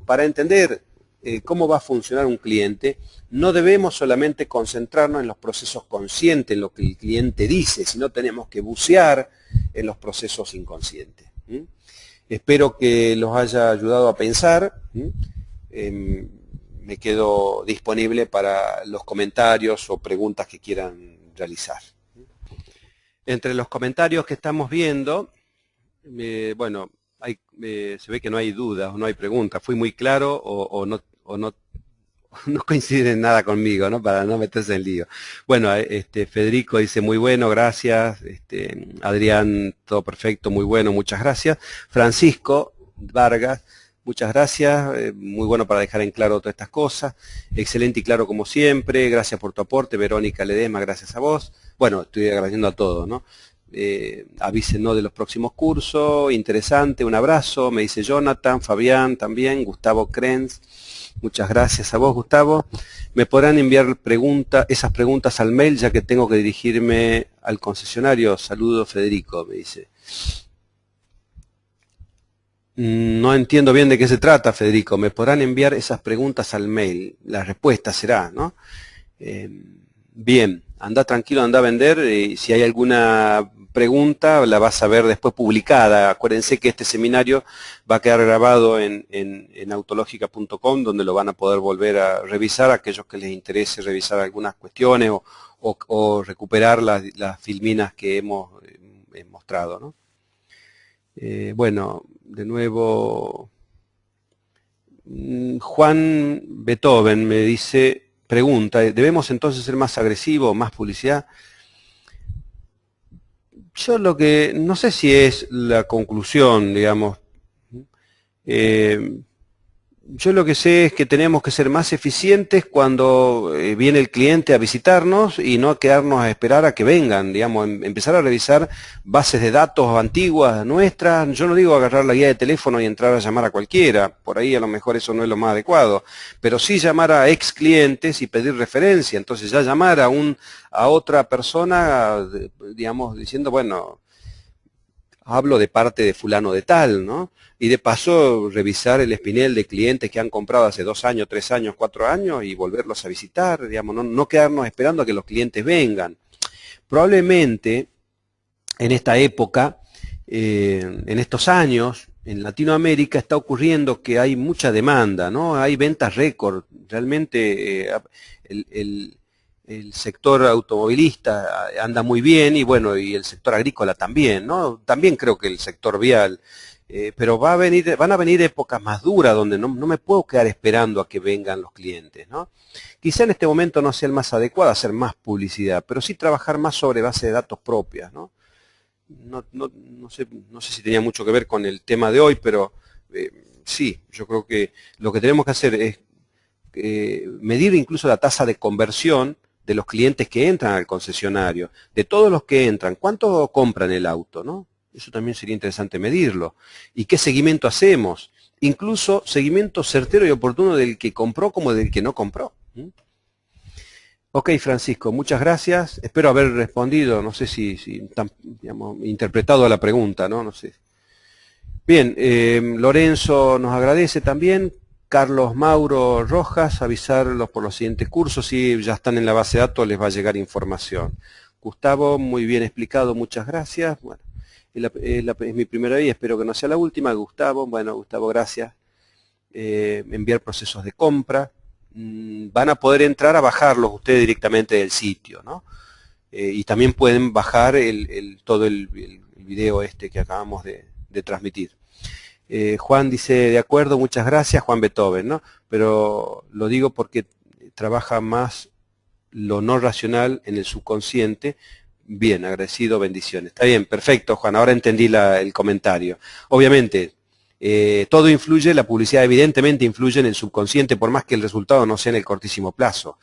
para entender cómo va a funcionar un cliente, no debemos solamente concentrarnos en los procesos conscientes, en lo que el cliente dice, sino tenemos que bucear en los procesos inconscientes. Espero que los haya ayudado a pensar. Me quedo disponible para los comentarios o preguntas que quieran realizar. Entre los comentarios que estamos viendo, bueno, se ve que no hay dudas o no hay preguntas. Fui muy claro o no coinciden en nada conmigo, ¿no? Para no meterse en lío. Bueno, Federico dice muy bueno, gracias. Adrián, todo perfecto, muy bueno, muchas gracias. Francisco Vargas, muchas gracias, muy bueno para dejar en claro todas estas cosas. Excelente y claro como siempre, gracias por tu aporte. Verónica Ledesma, gracias a vos. Bueno, estoy agradeciendo a todos, ¿no? Avísenos de los próximos cursos, interesante, un abrazo, me dice Jonathan, Fabián también, Gustavo Krenz, muchas gracias a vos, Gustavo. Me podrán enviar esas preguntas al mail, ya que tengo que dirigirme al concesionario. Saludos, Federico, me dice. No entiendo bien de qué se trata, Federico. Me podrán enviar esas preguntas al mail. La respuesta será, ¿no? Bien, anda tranquilo, anda a vender. Si hay alguna pregunta, la vas a ver después publicada. Acuérdense que este seminario va a quedar grabado en autológica.com, donde lo van a poder volver a revisar, aquellos que les interese revisar algunas cuestiones o recuperar las filminas que hemos mostrado, ¿no? Bueno, de nuevo, Juan Beethoven me dice, pregunta, ¿debemos entonces ser más agresivos, más publicidad? Yo no sé si es la conclusión, digamos. Yo lo que sé es que tenemos que ser más eficientes cuando viene el cliente a visitarnos y no quedarnos a esperar a que vengan, digamos, empezar a revisar bases de datos antiguas nuestras. Yo no digo agarrar la guía de teléfono y entrar a llamar a cualquiera, por ahí a lo mejor eso no es lo más adecuado, pero sí llamar a ex clientes y pedir referencia. Entonces ya llamar a otra persona, digamos, diciendo, bueno, hablo de parte de fulano de tal, ¿no? Y de paso revisar el espinel de clientes que han comprado hace 2 años, 3 años, 4 años y volverlos a visitar, digamos, no quedarnos esperando a que los clientes vengan. Probablemente en esta época, en estos años, en Latinoamérica está ocurriendo que hay mucha demanda, ¿no? Hay ventas récord, realmente el sector automovilista anda muy bien y bueno, y el sector agrícola también, ¿no? También creo que el sector vial, pero van a venir épocas más duras donde no me puedo quedar esperando a que vengan los clientes, ¿no? Quizá en este momento no sea el más adecuado hacer más publicidad, pero sí trabajar más sobre base de datos propias, ¿no? No sé si tenía mucho que ver con el tema de hoy, pero sí, yo creo que lo que tenemos que hacer es medir incluso la tasa de conversión de los clientes que entran al concesionario, de todos los que entran, ¿cuánto compran el auto, no? Eso también sería interesante medirlo. ¿Y qué seguimiento hacemos? Incluso seguimiento certero y oportuno del que compró como del que no compró. Ok, Francisco, muchas gracias. Espero haber respondido, no sé si digamos, interpretado la pregunta, ¿no? No sé. Bien, Lorenzo nos agradece también. Carlos Mauro Rojas, avisarlos por los siguientes cursos, si ya están en la base de datos les va a llegar información. Gustavo, muy bien explicado, muchas gracias. Bueno, es mi primera vez, espero que no sea la última. Gustavo, bueno, Gustavo, gracias. Enviar procesos de compra. Van a poder entrar a bajarlos ustedes directamente del sitio, ¿no? Y también pueden bajar todo el video este que acabamos de transmitir. Juan dice, de acuerdo, muchas gracias, Juan Beethoven, ¿no? Pero lo digo porque trabaja más lo no racional en el subconsciente. Bien, agradecido, bendiciones. Está bien, perfecto, Juan, ahora entendí el comentario. Obviamente, todo influye, la publicidad evidentemente influye en el subconsciente, por más que el resultado no sea en el cortísimo plazo.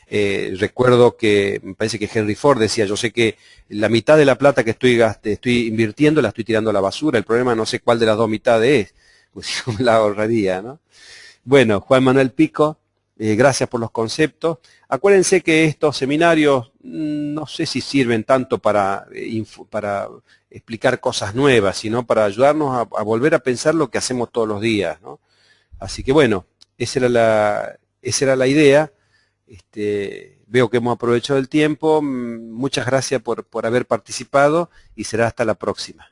Recuerdo que, me parece que Henry Ford decía, yo sé que la mitad de la plata que estoy invirtiendo la estoy tirando a la basura, el problema no sé cuál de las dos mitades es, pues yo me la ahorraría, ¿no? Bueno, Juan Manuel Pico, gracias por los conceptos. Acuérdense que estos seminarios no sé si sirven tanto para explicar cosas nuevas, sino para ayudarnos a volver a pensar lo que hacemos todos los días, ¿no? Así que bueno, esa era la idea. Veo que hemos aprovechado el tiempo. Muchas gracias por haber participado y será hasta la próxima.